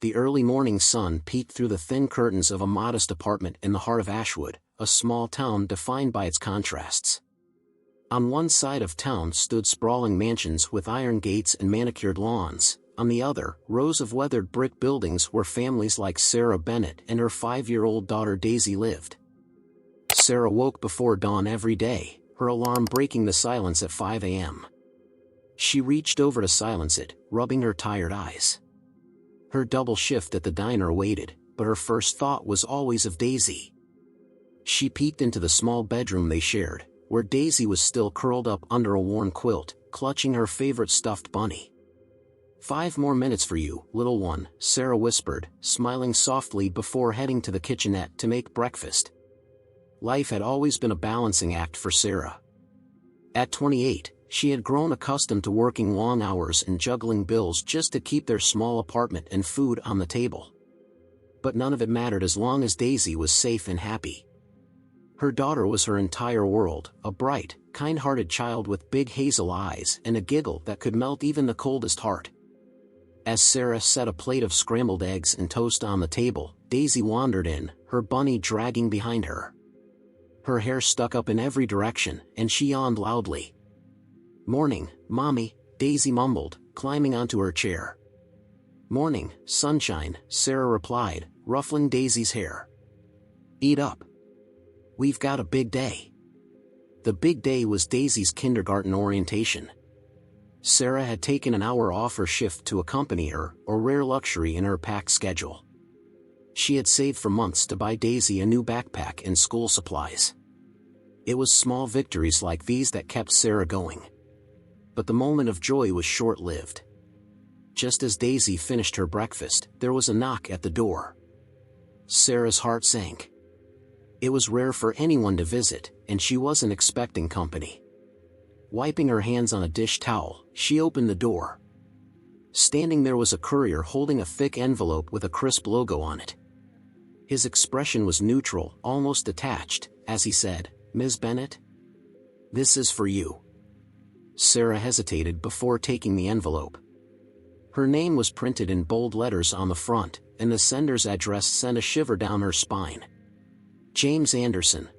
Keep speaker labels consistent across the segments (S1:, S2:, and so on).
S1: The early morning sun peeked through the thin curtains of a modest apartment in the heart of Ashwood, a small town defined by its contrasts. On one side of town stood sprawling mansions with iron gates and manicured lawns. On the other, rows of weathered brick buildings where families like Sarah Bennett and her 5-year-old daughter Daisy lived. Sarah woke before dawn every day, her alarm breaking the silence at 5 a.m. She reached over to silence it, rubbing her tired eyes. Her double shift at the diner awaited, but her first thought was always of Daisy. She peeked into the small bedroom they shared, where Daisy was still curled up under a worn quilt, clutching her favorite stuffed bunny. "5 more minutes for you, little one," Sarah whispered, smiling softly before heading to the kitchenette to make breakfast. Life had always been a balancing act for Sarah. At 28, she had grown accustomed to working long hours and juggling bills just to keep their small apartment and food on the table. But none of it mattered as long as Daisy was safe and happy. Her daughter was her entire world, a bright, kind-hearted child with big hazel eyes and a giggle that could melt even the coldest heart. As Sarah set a plate of scrambled eggs and toast on the table, Daisy wandered in, her bunny dragging behind her. Her hair stuck up in every direction, and she yawned loudly. "Morning, Mommy," Daisy mumbled, climbing onto her chair. "Morning, sunshine," Sarah replied, ruffling Daisy's hair. "Eat up. We've got a big day." The big day was Daisy's kindergarten orientation. Sarah had taken an hour off her shift to accompany her, a rare luxury in her packed schedule. She had saved for months to buy Daisy a new backpack and school supplies. It was small victories like these that kept Sarah going. But the moment of joy was short-lived. Just as Daisy finished her breakfast, there was a knock at the door. Sarah's heart sank. It was rare for anyone to visit, and she wasn't expecting company. Wiping her hands on a dish towel, she opened the door. Standing there was a courier holding a thick envelope with a crisp logo on it. His expression was neutral, almost detached, as he said, "Ms. Bennett? This is for you." Sarah hesitated before taking the envelope. Her name was printed in bold letters on the front, and the sender's address sent a shiver down her spine. James Anderson.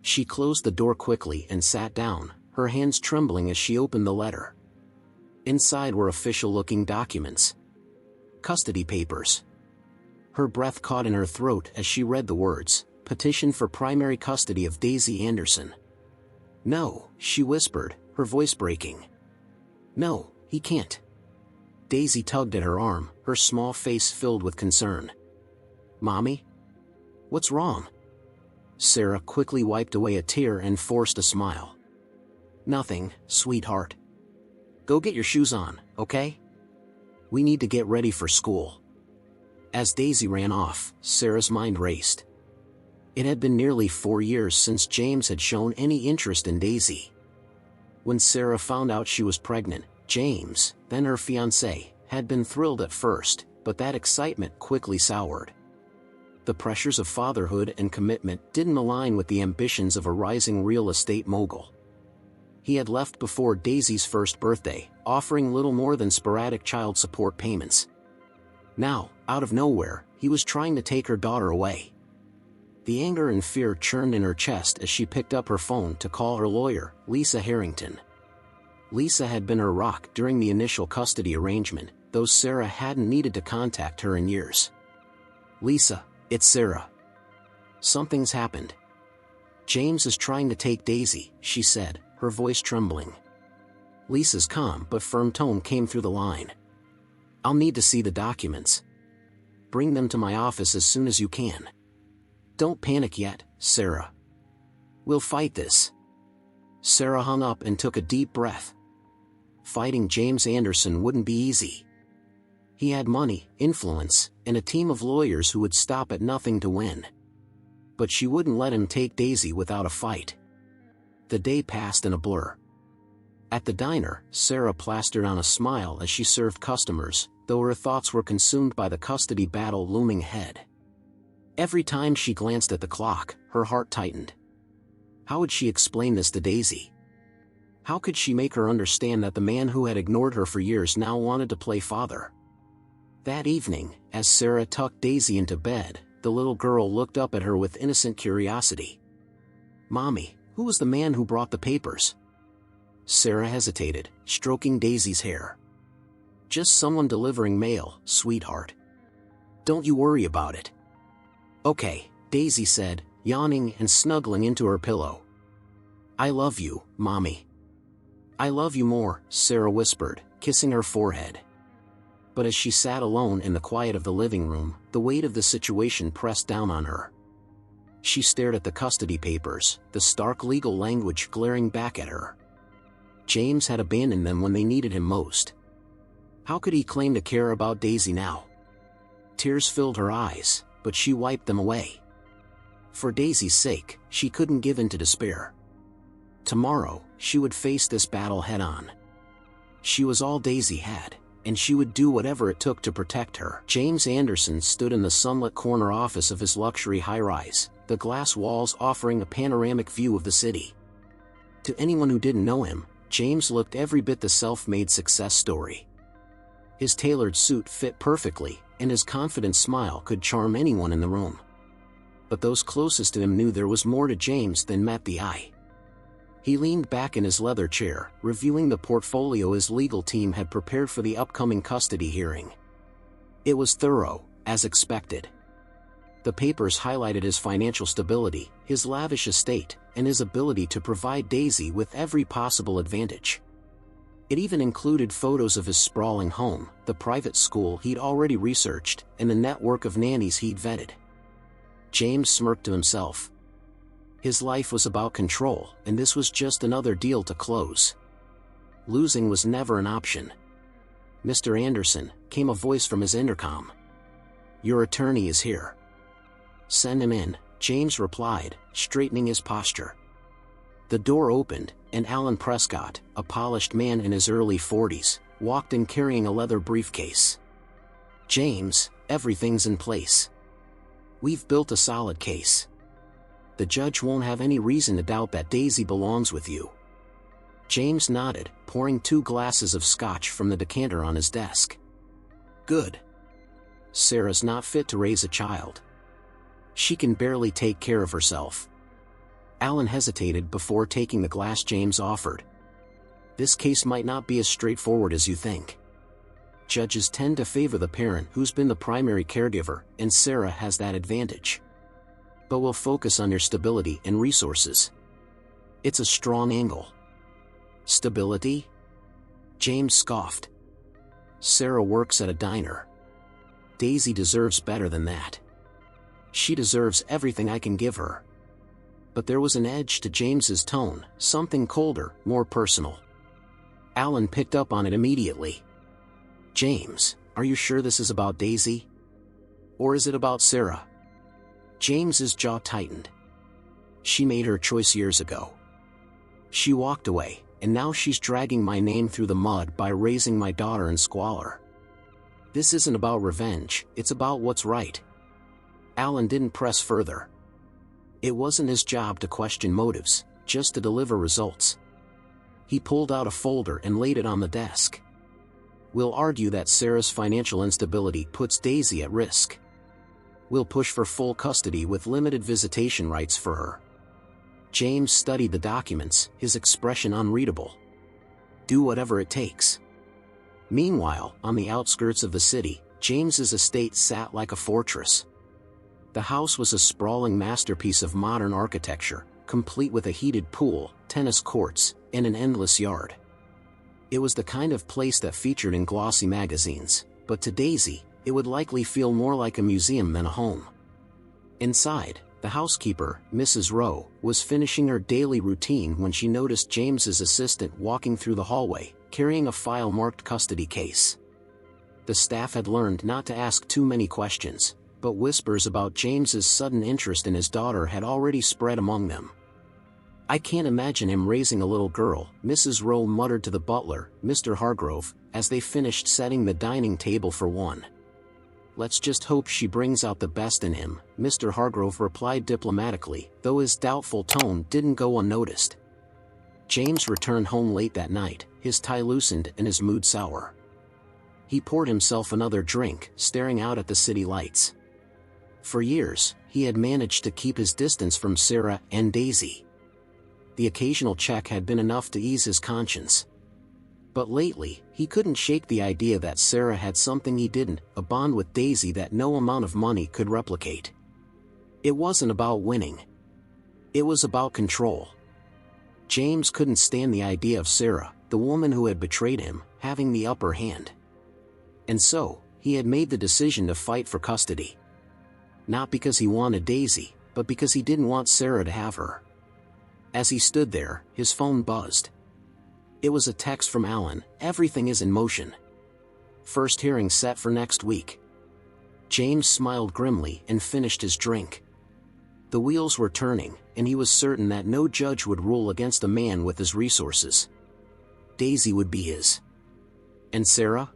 S1: She closed the door quickly and sat down, her hands trembling as she opened the letter. Inside were official-looking documents. Custody papers. Her breath caught in her throat as she read the words, "Petition for primary custody of Daisy Anderson." "No," she whispered, her voice breaking. "No, he can't." Daisy tugged at her arm, her small face filled with concern. "Mommy? What's wrong?" Sarah quickly wiped away a tear and forced a smile. "Nothing, sweetheart. Go get your shoes on, okay? We need to get ready for school." As Daisy ran off, Sarah's mind raced. It had been nearly 4 years since James had shown any interest in Daisy. When Sarah found out she was pregnant, James, then her fiancé, had been thrilled at first, but that excitement quickly soured. The pressures of fatherhood and commitment didn't align with the ambitions of a rising real estate mogul. He had left before Daisy's first birthday, offering little more than sporadic child support payments. Now, out of nowhere, he was trying to take her daughter away. The anger and fear churned in her chest as she picked up her phone to call her lawyer, Lisa Harrington. Lisa had been her rock during the initial custody arrangement, though Sarah hadn't needed to contact her in years. "Lisa, it's Sarah. Something's happened. James is trying to take Daisy," she said, her voice trembling. Lisa's calm but firm tone came through the line. "I'll need to see the documents. Bring them to my office as soon as you can. Don't panic yet, Sarah. We'll fight this." Sarah hung up and took a deep breath. Fighting James Anderson wouldn't be easy. He had money, influence, and a team of lawyers who would stop at nothing to win. But she wouldn't let him take Daisy without a fight. The day passed in a blur. At the diner, Sarah plastered on a smile as she served customers, though her thoughts were consumed by the custody battle looming ahead. Every time she glanced at the clock, her heart tightened. How would she explain this to Daisy? How could she make her understand that the man who had ignored her for years now wanted to play father? That evening, as Sarah tucked Daisy into bed, the little girl looked up at her with innocent curiosity. "Mommy, who was the man who brought the papers?" Sarah hesitated, stroking Daisy's hair. "Just someone delivering mail, sweetheart. Don't you worry about it." "Okay," Daisy said, yawning and snuggling into her pillow. "I love you, Mommy." "I love you more," Sarah whispered, kissing her forehead. But as she sat alone in the quiet of the living room, the weight of the situation pressed down on her. She stared at the custody papers, the stark legal language glaring back at her. James had abandoned them when they needed him most. How could he claim to care about Daisy now? Tears filled her eyes, but she wiped them away. For Daisy's sake, she couldn't give in to despair. Tomorrow, she would face this battle head-on. She was all Daisy had, and she would do whatever it took to protect her. James Anderson stood in the sunlit corner office of his luxury high-rise, the glass walls offering a panoramic view of the city. To anyone who didn't know him, James looked every bit the self-made success story. His tailored suit fit perfectly, and his confident smile could charm anyone in the room. But those closest to him knew there was more to James than met the eye. He leaned back in his leather chair, reviewing the portfolio his legal team had prepared for the upcoming custody hearing. It was thorough, as expected. The papers highlighted his financial stability, his lavish estate, and his ability to provide Daisy with every possible advantage. It even included photos of his sprawling home, the private school he'd already researched, and the network of nannies he'd vetted. James smirked to himself. His life was about control, and this was just another deal to close. Losing was never an option. "Mr. Anderson," came a voice from his intercom. "Your attorney is here." "Send him in," James replied, straightening his posture. The door opened, and Alan Prescott, a polished man in his early 40s, walked in carrying a leather briefcase. "James, everything's in place. We've built a solid case. The judge won't have any reason to doubt that Daisy belongs with you." James nodded, pouring 2 glasses of scotch from the decanter on his desk. "Good. Sarah's not fit to raise a child. She can barely take care of herself." Alan hesitated before taking the glass James offered. "This case might not be as straightforward as you think. Judges tend to favor the parent who's been the primary caregiver, and Sarah has that advantage. But we'll focus on your stability and resources. It's a strong angle." "Stability?" James scoffed. "Sarah works at a diner. Daisy deserves better than that. She deserves everything I can give her." But there was an edge to James's tone, something colder, more personal. Alan picked up on it immediately. "James, are you sure this is about Daisy? Or is it about Sarah?" James's jaw tightened. "She made her choice years ago. She walked away, and now she's dragging my name through the mud by raising my daughter in squalor. This isn't about revenge, it's about what's right." Alan didn't press further. It wasn't his job to question motives, just to deliver results. He pulled out a folder and laid it on the desk. "We'll argue that Sarah's financial instability puts Daisy at risk. We'll push for full custody with limited visitation rights for her." James studied the documents, his expression unreadable. "Do whatever it takes." Meanwhile, on the outskirts of the city, James's estate sat like a fortress. The house was a sprawling masterpiece of modern architecture, complete with a heated pool, tennis courts, and an endless yard. It was the kind of place that featured in glossy magazines, but to Daisy, it would likely feel more like a museum than a home. Inside, the housekeeper, Mrs. Rowe, was finishing her daily routine when she noticed James's assistant walking through the hallway, carrying a file marked custody case. The staff had learned not to ask too many questions, but whispers about James's sudden interest in his daughter had already spread among them. "I can't imagine him raising a little girl," Mrs. Rowe muttered to the butler, Mr. Hargrove, as they finished setting the dining table for one. "Let's just hope she brings out the best in him," Mr. Hargrove replied diplomatically, though his doubtful tone didn't go unnoticed. James returned home late that night, his tie loosened and his mood sour. He poured himself another drink, staring out at the city lights. For years, he had managed to keep his distance from Sarah and Daisy. The occasional check had been enough to ease his conscience. But lately, he couldn't shake the idea that Sarah had something he didn't, a bond with Daisy that no amount of money could replicate. It wasn't about winning. It was about control. James couldn't stand the idea of Sarah, the woman who had betrayed him, having the upper hand. And so, he had made the decision to fight for custody. Not because he wanted Daisy, but because he didn't want Sarah to have her. As he stood there, his phone buzzed. It was a text from Alan. "Everything is in motion. First hearing set for next week." James smiled grimly and finished his drink. The wheels were turning, and he was certain that no judge would rule against a man with his resources. Daisy would be his. And Sarah?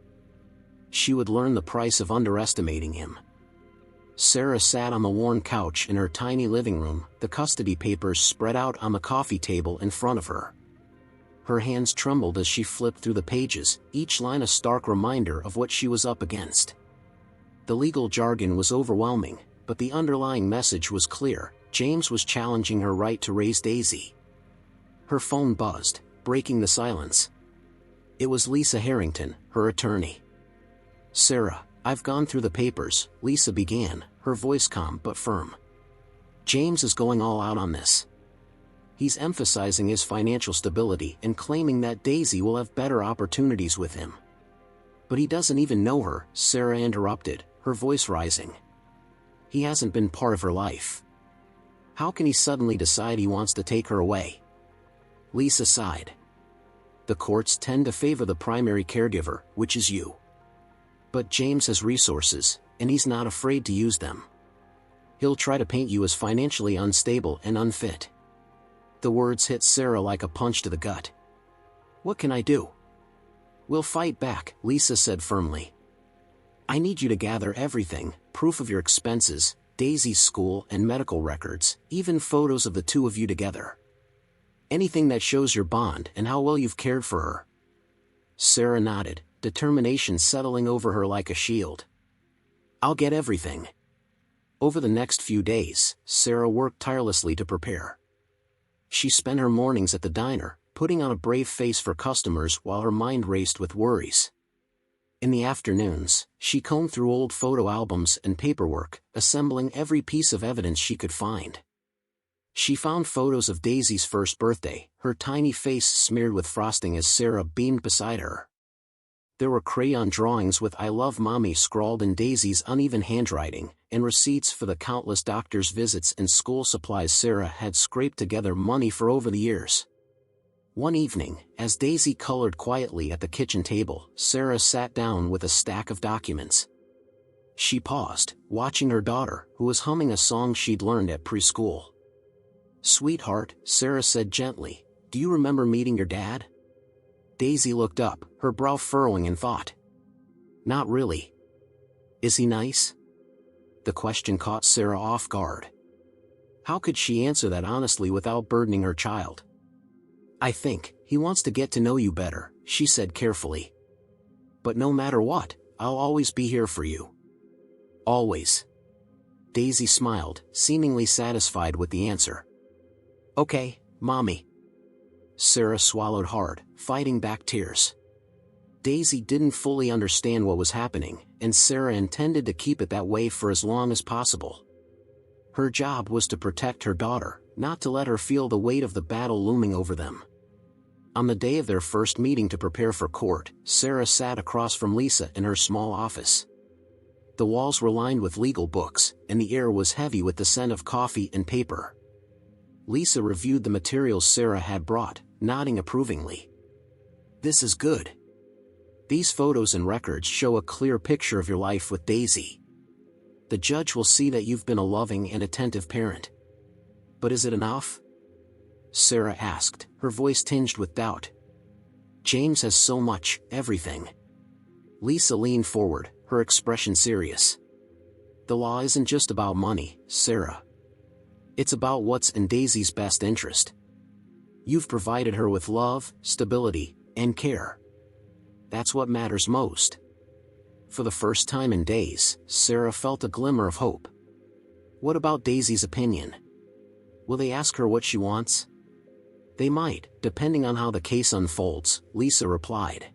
S1: She would learn the price of underestimating him. Sarah sat on the worn couch in her tiny living room, the custody papers spread out on the coffee table in front of her. Her hands trembled as she flipped through the pages, each line a stark reminder of what she was up against. The legal jargon was overwhelming, but the underlying message was clear: James was challenging her right to raise Daisy. Her phone buzzed, breaking the silence. It was Lisa Harrington, her attorney. "Sarah, I've gone through the papers," Lisa began, her voice calm but firm. "James is going all out on this. He's emphasizing his financial stability and claiming that Daisy will have better opportunities with him." "But he doesn't even know her," Sarah interrupted, her voice rising. "He hasn't been part of her life. How can he suddenly decide he wants to take her away?" Lisa sighed. "The courts tend to favor the primary caregiver, which is you. But James has resources, and he's not afraid to use them. He'll try to paint you as financially unstable and unfit." The words hit Sarah like a punch to the gut. "What can I do?" "We'll fight back," Lisa said firmly. "I need you to gather everything: proof of your expenses, Daisy's school and medical records, even photos of the two of you together. Anything that shows your bond and how well you've cared for her." Sarah nodded, determination settling over her like a shield. "I'll get everything." Over the next few days, Sarah worked tirelessly to prepare. She spent her mornings at the diner, putting on a brave face for customers while her mind raced with worries. In the afternoons, she combed through old photo albums and paperwork, assembling every piece of evidence she could find. She found photos of Daisy's first birthday, her tiny face smeared with frosting as Sarah beamed beside her. There were crayon drawings with "I love mommy" scrawled in Daisy's uneven handwriting, and receipts for the countless doctor's visits and school supplies Sarah had scraped together money for over the years. One evening, as Daisy colored quietly at the kitchen table, Sarah sat down with a stack of documents. She paused, watching her daughter, who was humming a song she'd learned at preschool. "Sweetheart," Sarah said gently, "do you remember meeting your dad?" Daisy looked up, her brow furrowing in thought. "Not really." "Is he nice?" The question caught Sarah off guard. How could she answer that honestly without burdening her child? "I think he wants to get to know you better," she said carefully. "But no matter what, I'll always be here for you." "Always." Daisy smiled, seemingly satisfied with the answer. "Okay, Mommy." Sarah swallowed hard, fighting back tears. Daisy didn't fully understand what was happening, and Sarah intended to keep it that way for as long as possible. Her job was to protect her daughter, not to let her feel the weight of the battle looming over them. On the day of their first meeting to prepare for court, Sarah sat across from Lisa in her small office. The walls were lined with legal books, and the air was heavy with the scent of coffee and paper. Lisa reviewed the materials Sarah had brought, nodding approvingly. "This is good. These photos and records show a clear picture of your life with Daisy. The judge will see that you've been a loving and attentive parent." "But is it enough?" Sarah asked, her voice tinged with doubt. "James has so much, everything." Lisa leaned forward, her expression serious. "The law isn't just about money, Sarah. It's about what's in Daisy's best interest. You've provided her with love, stability, and care. That's what matters most." For the first time in days, Sarah felt a glimmer of hope. What about Daisy's opinion? Will they ask her what she wants? They might, depending on how the case unfolds, Lisa replied.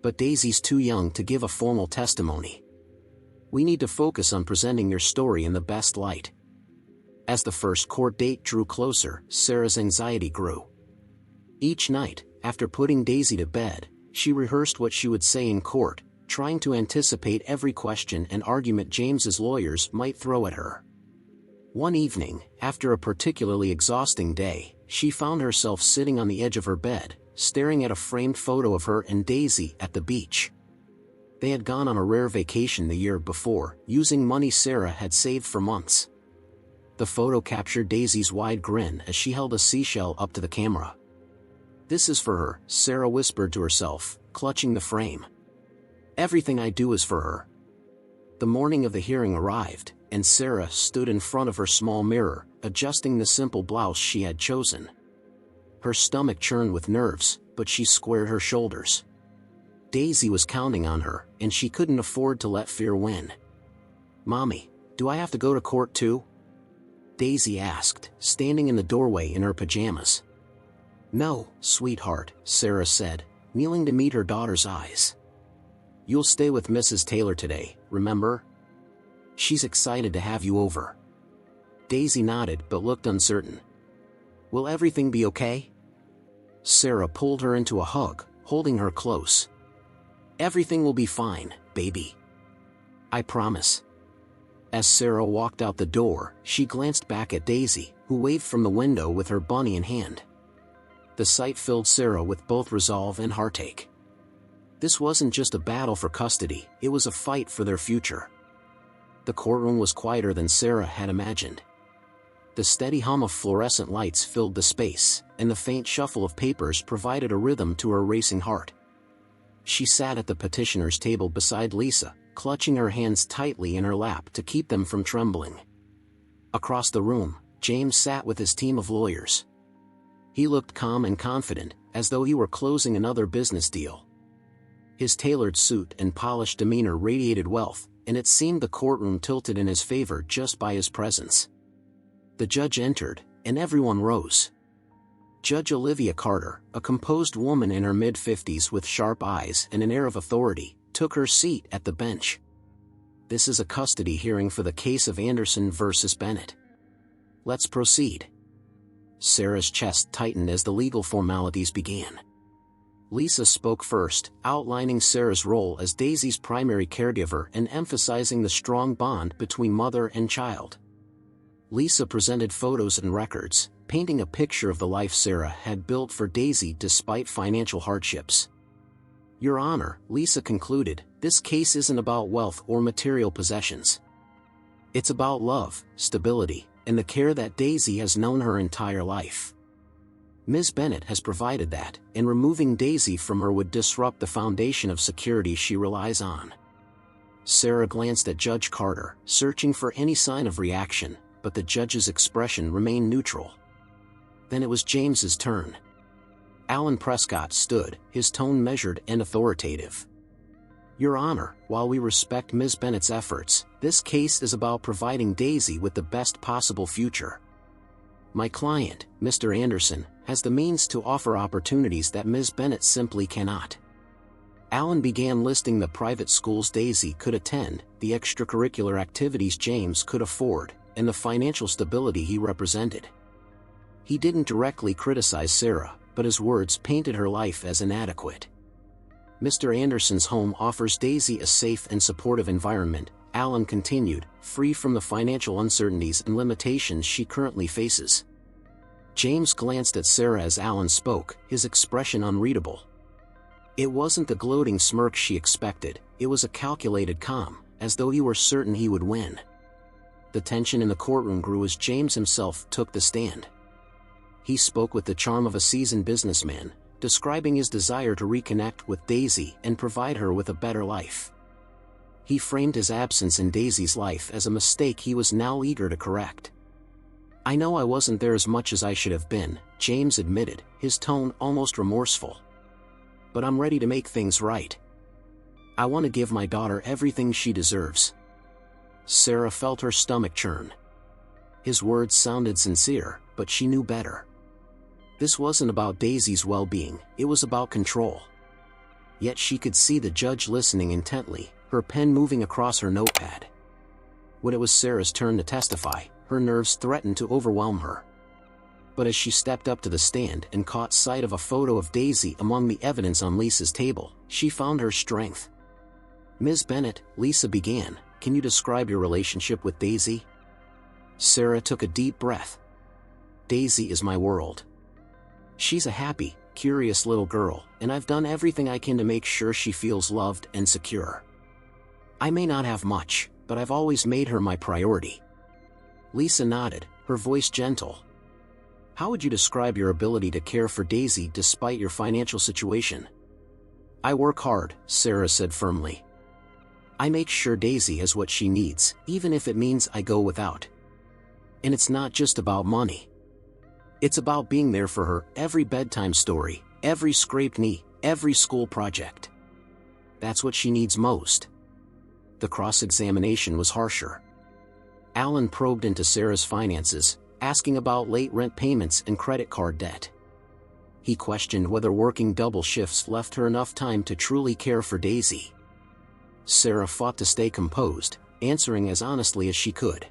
S1: But Daisy's too young to give a formal testimony. We need to focus on presenting your story in the best light. As the first court date drew closer, Sarah's anxiety grew. Each night, after putting Daisy to bed, she rehearsed what she would say in court, trying to anticipate every question and argument James's lawyers might throw at her. One evening, after a particularly exhausting day, she found herself sitting on the edge of her bed, staring at a framed photo of her and Daisy at the beach. They had gone on a rare vacation the year before, using money Sarah had saved for months. The photo captured Daisy's wide grin as she held a seashell up to the camera. "This is for her," Sarah whispered to herself, clutching the frame. "Everything I do is for her." The morning of the hearing arrived, and Sarah stood in front of her small mirror, adjusting the simple blouse she had chosen. Her stomach churned with nerves, but she squared her shoulders. Daisy was counting on her, and she couldn't afford to let fear win. "Mommy, do I have to go to court too?" Daisy asked, standing in the doorway in her pajamas. "No, sweetheart," Sarah said, kneeling to meet her daughter's eyes. "You'll stay with Mrs. Taylor today, remember? She's excited to have you over." Daisy nodded but looked uncertain. "Will everything be okay?" Sarah pulled her into a hug, holding her close. "Everything will be fine, baby. I promise." As Sarah walked out the door, she glanced back at Daisy, who waved from the window with her bunny in hand. The sight filled Sarah with both resolve and heartache. This wasn't just a battle for custody, it was a fight for their future. The courtroom was quieter than Sarah had imagined. The steady hum of fluorescent lights filled the space, and the faint shuffle of papers provided a rhythm to her racing heart. She sat at the petitioner's table beside Lisa, clutching her hands tightly in her lap to keep them from trembling. Across the room, James sat with his team of lawyers. He looked calm and confident, as though he were closing another business deal. His tailored suit and polished demeanor radiated wealth, and it seemed the courtroom tilted in his favor just by his presence. The judge entered, and everyone rose. Judge Olivia Carter, a composed woman in her mid-50s with sharp eyes and an air of authority, took her seat at the bench. "This is a custody hearing for the case of Anderson versus Bennett. Let's proceed." Sarah's chest tightened as the legal formalities began. Lisa spoke first, outlining Sarah's role as Daisy's primary caregiver and emphasizing the strong bond between mother and child. Lisa presented photos and records, painting a picture of the life Sarah had built for Daisy despite financial hardships. "Your Honor," Lisa concluded, "this case isn't about wealth or material possessions. It's about love, stability, and the care that Daisy has known her entire life. Ms. Bennett has provided that, and removing Daisy from her would disrupt the foundation of security she relies on." Sarah glanced at Judge Carter, searching for any sign of reaction, but the judge's expression remained neutral. Then it was James's turn. Alan Prescott stood, his tone measured and authoritative. "Your Honor, while we respect Ms. Bennett's efforts, this case is about providing Daisy with the best possible future. My client, Mr. Anderson, has the means to offer opportunities that Ms. Bennett simply cannot." Alan began listing the private schools Daisy could attend, the extracurricular activities James could afford, and the financial stability he represented. He didn't directly criticize Sarah, but his words painted her life as inadequate. "Mr. Anderson's home offers Daisy a safe and supportive environment," Alan continued, "free from the financial uncertainties and limitations she currently faces." James glanced at Sarah as Alan spoke, his expression unreadable. It wasn't the gloating smirk she expected, it was a calculated calm, as though he were certain he would win. The tension in the courtroom grew as James himself took the stand. He spoke with the charm of a seasoned businessman, describing his desire to reconnect with Daisy and provide her with a better life. He framed his absence in Daisy's life as a mistake he was now eager to correct. "I know I wasn't there as much as I should have been," James admitted, his tone almost remorseful. "But I'm ready to make things right." I want to give my daughter everything she deserves." Sarah felt her stomach churn. His words sounded sincere, but she knew better. This wasn't about Daisy's well-being, it was about control. Yet she could see the judge listening intently, her pen moving across her notepad. When it was Sarah's turn to testify, her nerves threatened to overwhelm her. But as she stepped up to the stand and caught sight of a photo of Daisy among the evidence on Lisa's table, she found her strength. "Ms. Bennett," Lisa began, "can you describe your relationship with Daisy?" Sarah took a deep breath. "Daisy is my world. She's a happy, curious little girl, and I've done everything I can to make sure she feels loved and secure. I may not have much, but I've always made her my priority." Lisa nodded, her voice gentle. "How would you describe your ability to care for Daisy despite your financial situation?" "I work hard," Sarah said firmly. "I make sure Daisy has what she needs, even if it means I go without. And it's not just about money. It's about being there for her, every bedtime story, every scraped knee, every school project. That's what she needs most." The cross-examination was harsher. Alan probed into Sarah's finances, asking about late rent payments and credit card debt. He questioned whether working double shifts left her enough time to truly care for Daisy. Sarah fought to stay composed, answering as honestly as she could.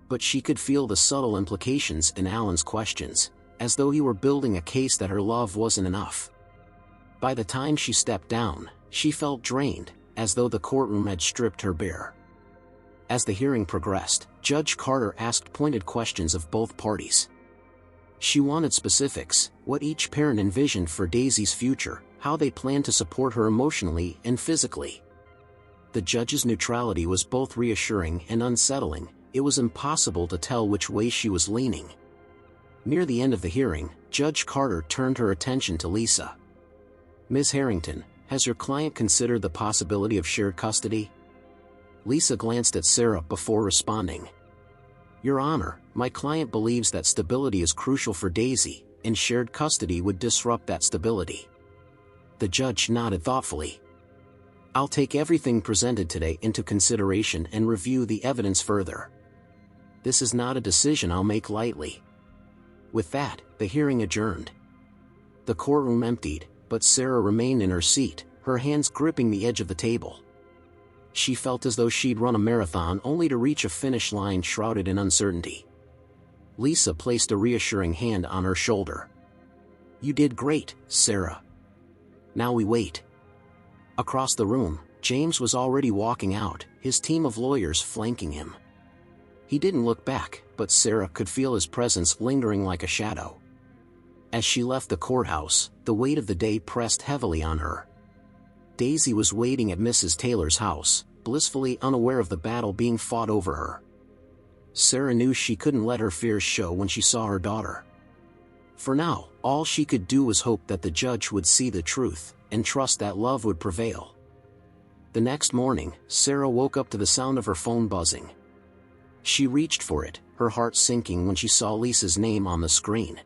S1: But she could feel the subtle implications in Alan's questions, as though he were building a case that her love wasn't enough. By the time she stepped down, she felt drained, as though the courtroom had stripped her bare. As the hearing progressed, Judge Carter asked pointed questions of both parties. She wanted specifics, what each parent envisioned for Daisy's future, how they planned to support her emotionally and physically. The judge's neutrality was both reassuring and unsettling. It was impossible to tell which way she was leaning. Near the end of the hearing, Judge Carter turned her attention to Lisa. "Ms. Harrington, has your client considered the possibility of shared custody?" Lisa glanced at Sarah before responding. "Your Honor, my client believes that stability is crucial for Daisy, and shared custody would disrupt that stability." The judge nodded thoughtfully. "I'll take everything presented today into consideration and review the evidence further. This is not a decision I'll make lightly." With that, the hearing adjourned. The courtroom emptied, but Sarah remained in her seat, her hands gripping the edge of the table. She felt as though she'd run a marathon only to reach a finish line shrouded in uncertainty. Lisa placed a reassuring hand on her shoulder. "You did great, Sarah. Now we wait." Across the room, James was already walking out, his team of lawyers flanking him. He didn't look back, but Sarah could feel his presence lingering like a shadow. As she left the courthouse, the weight of the day pressed heavily on her. Daisy was waiting at Mrs. Taylor's house, blissfully unaware of the battle being fought over her. Sarah knew she couldn't let her fears show when she saw her daughter. For now, all she could do was hope that the judge would see the truth, and trust that love would prevail. The next morning, Sarah woke up to the sound of her phone buzzing. She reached for it, her heart sinking when she saw Lisa's name on the screen.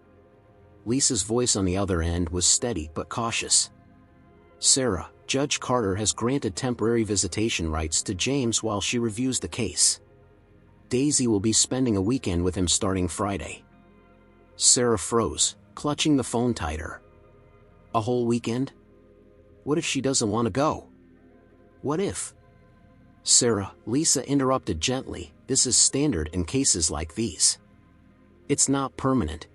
S1: Lisa's voice on the other end was steady but cautious. "Sarah, Judge Carter has granted temporary visitation rights to James while she reviews the case. Daisy will be spending a weekend with him starting Friday." Sarah froze, clutching the phone tighter. A whole weekend? What if she doesn't want to go? What if? "Sarah," Lisa interrupted gently, "this is standard in cases like these. It's not permanent.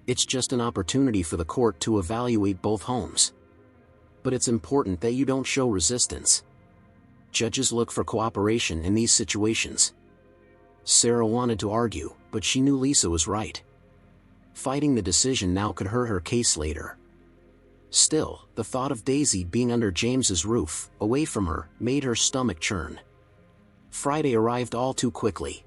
S1: It's just an opportunity for the court to evaluate both homes. But it's important that you don't show resistance. Judges look for cooperation in these situations." Sarah wanted to argue, but she knew Lisa was right. Fighting the decision now could hurt her case later. Still, the thought of Daisy being under James's roof, away from her, made her stomach churn. Friday arrived all too quickly.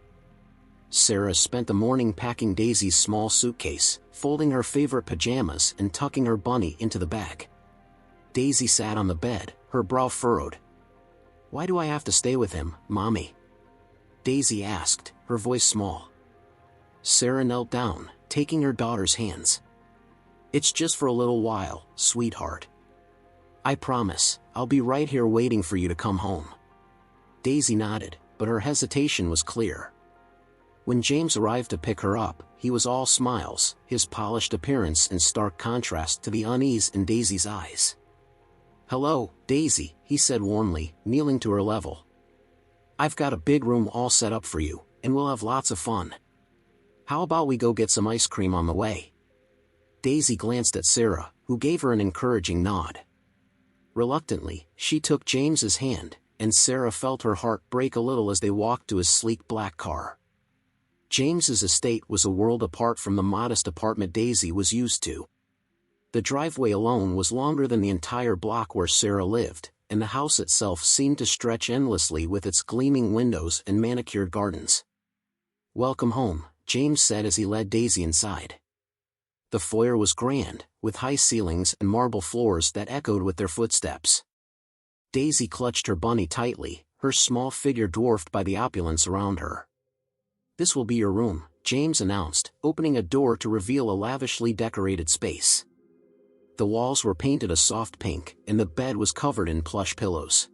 S1: Sarah spent the morning packing Daisy's small suitcase, folding her favorite pajamas and tucking her bunny into the bag. Daisy sat on the bed, her brow furrowed. "Why do I have to stay with him, Mommy?" Daisy asked, her voice small. Sarah knelt down, taking her daughter's hands. "It's just for a little while, sweetheart. I promise, I'll be right here waiting for you to come home. Daisy nodded, but her hesitation was clear. When James arrived to pick her up, he was all smiles, his polished appearance in stark contrast to the unease in Daisy's eyes. "Hello, Daisy," he said warmly, kneeling to her level. "I've got a big room all set up for you, and we'll have lots of fun. How about we go get some ice cream on the way?" Daisy glanced at Sarah, who gave her an encouraging nod. Reluctantly, she took James's hand, and Sarah felt her heart break a little as they walked to his sleek black car. James's estate was a world apart from the modest apartment Daisy was used to. The driveway alone was longer than the entire block where Sarah lived, and the house itself seemed to stretch endlessly with its gleaming windows and manicured gardens. "Welcome home," James said as he led Daisy inside. The foyer was grand, with high ceilings and marble floors that echoed with their footsteps. Daisy clutched her bunny tightly, her small figure dwarfed by the opulence around her. "This will be your room," James announced, opening a door to reveal a lavishly decorated space. The walls were painted a soft pink, and the bed was covered in plush pillows.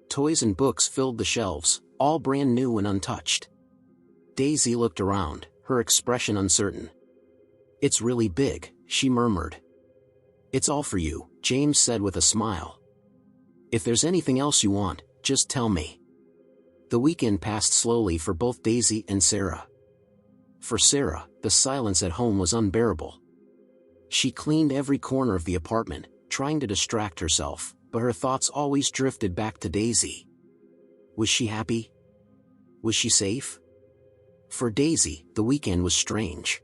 S1: Toys and books filled the shelves, all brand new and untouched. Daisy looked around, her expression uncertain. "It's really big," she murmured. "It's all for you," James said with a smile. "If there's anything else you want, just tell me." The weekend passed slowly for both Daisy and Sarah. For Sarah, the silence at home was unbearable. She cleaned every corner of the apartment, trying to distract herself, but her thoughts always drifted back to Daisy. Was she happy? Was she safe? For Daisy, the weekend was strange.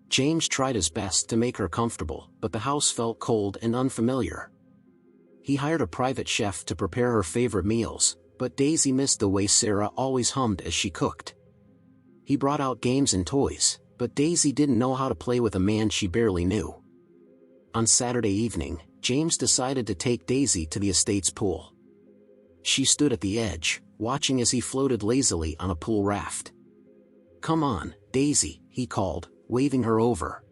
S1: James tried his best to make her comfortable, but the house felt cold and unfamiliar. He hired a private chef to prepare her favorite meals, but Daisy missed the way Sarah always hummed as she cooked. He brought out games and toys, but Daisy didn't know how to play with a man she barely knew. On Saturday evening, James decided to take Daisy to the estate's pool. She stood at the edge, watching as he floated lazily on a pool raft. "Come on, Daisy," he called, waving her over.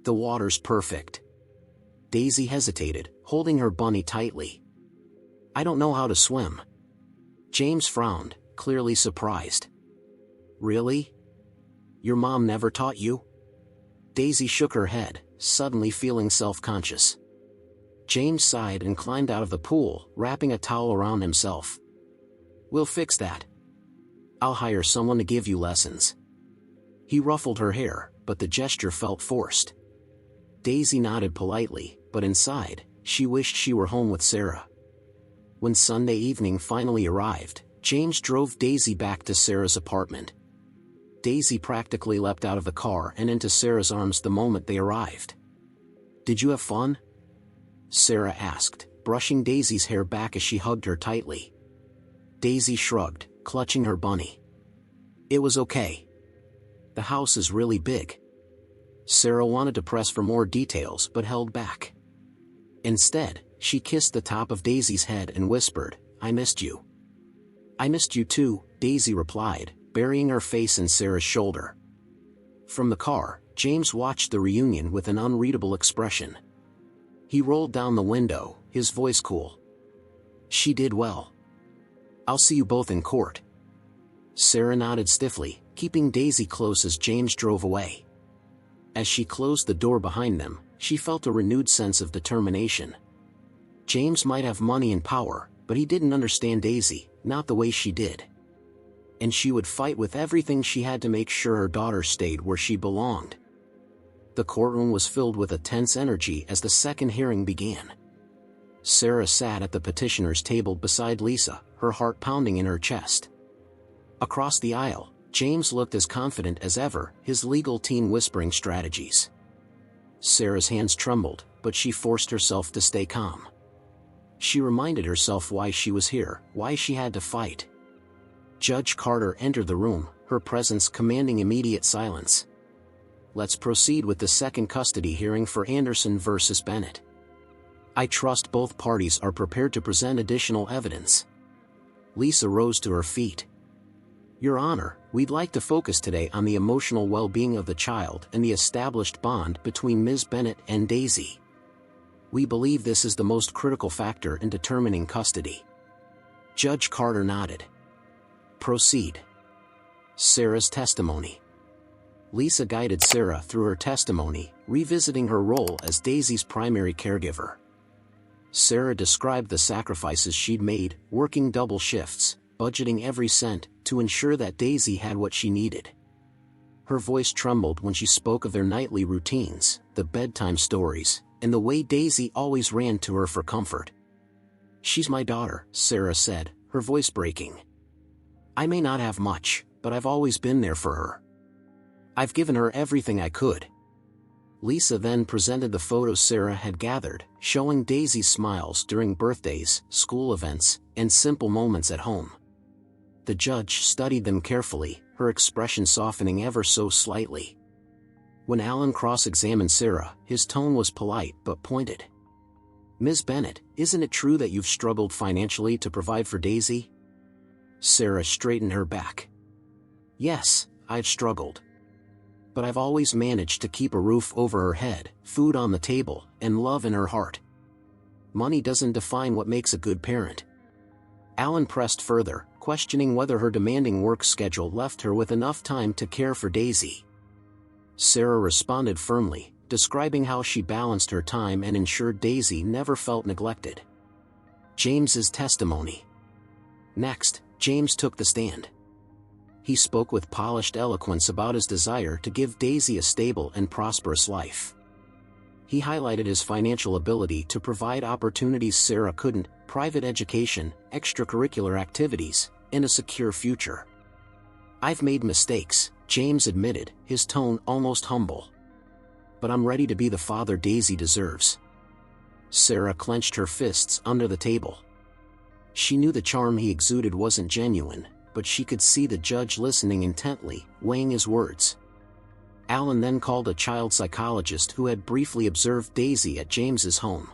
S1: "The water's perfect." Daisy hesitated, holding her bunny tightly. "I don't know how to swim." James frowned, clearly surprised. "Really? Your mom never taught you?" Daisy shook her head, suddenly feeling self-conscious. James sighed and climbed out of the pool, wrapping a towel around himself. "We'll fix that. I'll hire someone to give you lessons." He ruffled her hair, but the gesture felt forced. Daisy nodded politely, but inside, she wished she were home with Sarah. When Sunday evening finally arrived, James drove Daisy back to Sarah's apartment. Daisy practically leapt out of the car and into Sarah's arms the moment they arrived. "Did you have fun?" Sarah asked, brushing Daisy's hair back as she hugged her tightly. Daisy shrugged, clutching her bunny. "It was okay. The house is really big." Sarah wanted to press for more details but held back. Instead, she kissed the top of Daisy's head and whispered, "I missed you." "I missed you too," Daisy replied, burying her face in Sarah's shoulder. From the car, James watched the reunion with an unreadable expression. He rolled down the window, his voice cool. "She did well. I'll see you both in court." Sarah nodded stiffly, keeping Daisy close as James drove away. As she closed the door behind them, she felt a renewed sense of determination. James might have money and power, but he didn't understand Daisy, not the way she did. And she would fight with everything she had to make sure her daughter stayed where she belonged. The courtroom was filled with a tense energy as the second hearing began. Sarah sat at the petitioner's table beside Lisa, her heart pounding in her chest. Across the aisle, James looked as confident as ever, his legal team whispering strategies. Sarah's hands trembled, but she forced herself to stay calm. She reminded herself why she was here, why she had to fight. Judge Carter entered the room, her presence commanding immediate silence. "Let's proceed with the second custody hearing for Anderson versus Bennett. I trust both parties are prepared to present additional evidence." Lisa rose to her feet. "Your Honor, we'd like to focus today on the emotional well-being of the child and the established bond between Ms. Bennett and Daisy." We believe this is the most critical factor in determining custody. Judge Carter nodded. Proceed. Sarah's testimony. Lisa guided Sarah through her testimony, revisiting her role as Daisy's primary caregiver. Sarah described the sacrifices she'd made, working double shifts, budgeting every cent, to ensure that Daisy had what she needed. Her voice trembled when she spoke of their nightly routines, the bedtime stories, and the way Daisy always ran to her for comfort. "She's my daughter," Sarah said, her voice breaking. "I may not have much, but I've always been there for her. I've given her everything I could." Lisa then presented the photos Sarah had gathered, showing Daisy's smiles during birthdays, school events, and simple moments at home. The judge studied them carefully, her expression softening ever so slightly. When Alan cross-examined Sarah, his tone was polite but pointed. "Ms. Bennett, isn't it true that you've struggled financially to provide for Daisy?" Sarah straightened her back. "Yes, I've struggled. But I've always managed to keep a roof over her head, food on the table, and love in her heart. Money doesn't define what makes a good parent." Alan pressed further, questioning whether her demanding work schedule left her with enough time to care for Daisy. Sarah responded firmly, describing how she balanced her time and ensured Daisy never felt neglected. James's testimony. Next, James took the stand. He spoke with polished eloquence about his desire to give Daisy a stable and prosperous life. He highlighted his financial ability to provide opportunities Sarah couldn't, private education, extracurricular activities, and a secure future. "I've made mistakes," James admitted, his tone almost humble. "But I'm ready to be the father Daisy deserves." Sarah clenched her fists under the table. She knew the charm he exuded wasn't genuine, but she could see the judge listening intently, weighing his words. Alan then called a child psychologist who had briefly observed Daisy at James's home.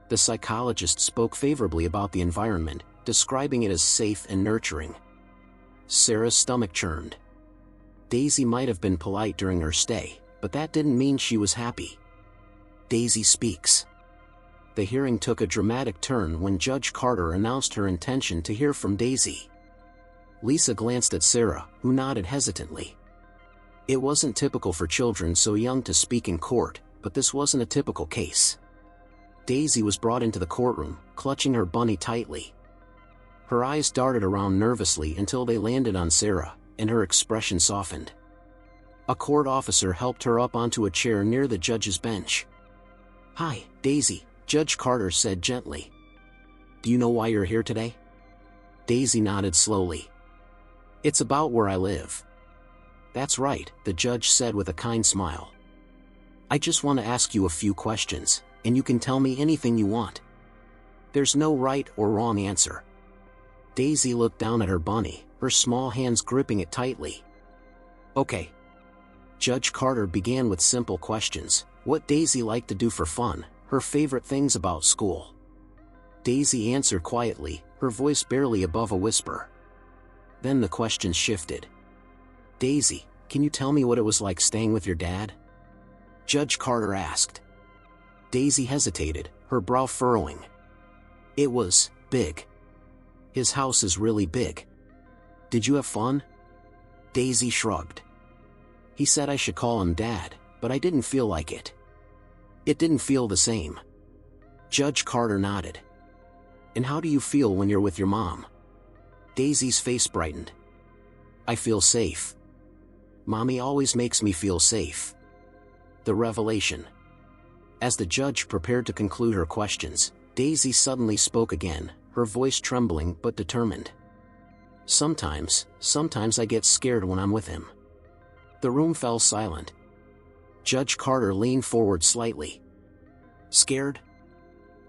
S1: The psychologist spoke favorably about the environment, describing it as safe and nurturing. Sarah's stomach churned. Daisy might have been polite during her stay, but that didn't mean she was happy. Daisy speaks. The hearing took a dramatic turn when Judge Carter announced her intention to hear from Daisy. Lisa glanced at Sarah, who nodded hesitantly. It wasn't typical for children so young to speak in court, but this wasn't a typical case. Daisy was brought into the courtroom, clutching her bunny tightly. Her eyes darted around nervously until they landed on Sarah, and her expression softened. A court officer helped her up onto a chair near the judge's bench. "Hi, Daisy," Judge Carter said gently. "Do you know why you're here today?" Daisy nodded slowly. "It's about where I live." "That's right," the judge said with a kind smile. "I just want to ask you a few questions, and you can tell me anything you want. There's no right or wrong answer." Daisy looked down at her bunny, her small hands gripping it tightly. "Okay." Judge Carter began with simple questions: what Daisy liked to do for fun, her favorite things about school. Daisy answered quietly, her voice barely above a whisper. Then the questions shifted. "Daisy, can you tell me what it was like staying with your dad?" Judge Carter asked. Daisy hesitated, her brow furrowing. "It was big. His house is really big." "Did you have fun?" Daisy shrugged. "He said I should call him Dad, but I didn't feel like it. It didn't feel the same." Judge Carter nodded. "And how do you feel when you're with your mom?" Daisy's face brightened. "I feel safe. Mommy always makes me feel safe." The revelation. As the judge prepared to conclude her questions, Daisy suddenly spoke again, her voice trembling but determined. Sometimes I get scared when I'm with him." The room fell silent. Judge Carter leaned forward slightly. "Scared?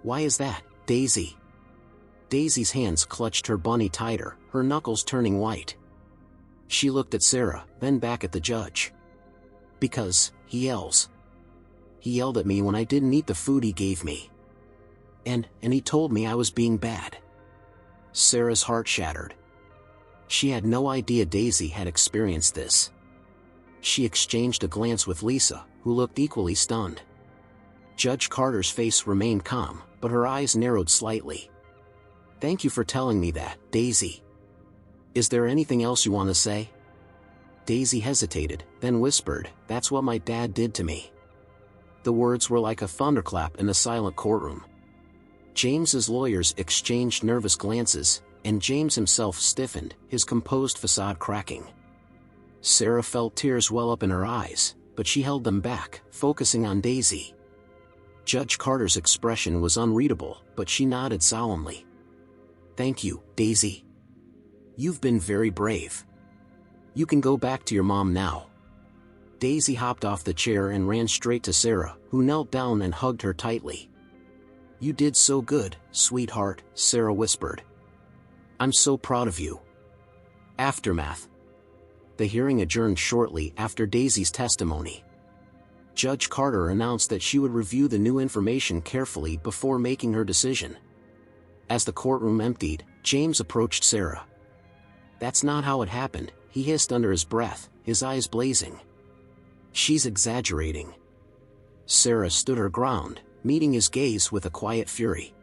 S1: Why is that, Daisy?" Daisy's hands clutched her bunny tighter, her knuckles turning white. She looked at Sarah, then back at the judge. "Because he yells. He yelled at me when I didn't eat the food he gave me. And he told me I was being bad." Sarah's heart shattered. She had no idea Daisy had experienced this. She exchanged a glance with Lisa, who looked equally stunned. Judge Carter's face remained calm, but her eyes narrowed slightly. "Thank you for telling me that, Daisy. Is there anything else you want to say?" Daisy hesitated, then whispered, "That's what my dad did to me." The words were like a thunderclap in the silent courtroom. James's lawyers exchanged nervous glances, and James himself stiffened, his composed facade cracking. Sarah felt tears well up in her eyes, but she held them back, focusing on Daisy. Judge Carter's expression was unreadable, but she nodded solemnly. "Thank you, Daisy. You've been very brave. You can go back to your mom now." Daisy hopped off the chair and ran straight to Sarah, who knelt down and hugged her tightly. "You did so good, sweetheart," Sarah whispered. "I'm so proud of you." Aftermath. The hearing adjourned shortly after Daisy's testimony. Judge Carter announced that she would review the new information carefully before making her decision. As the courtroom emptied, James approached Sarah. "That's not how it happened," he hissed under his breath, his eyes blazing. "She's exaggerating." Sarah stood her ground, meeting his gaze with a quiet fury.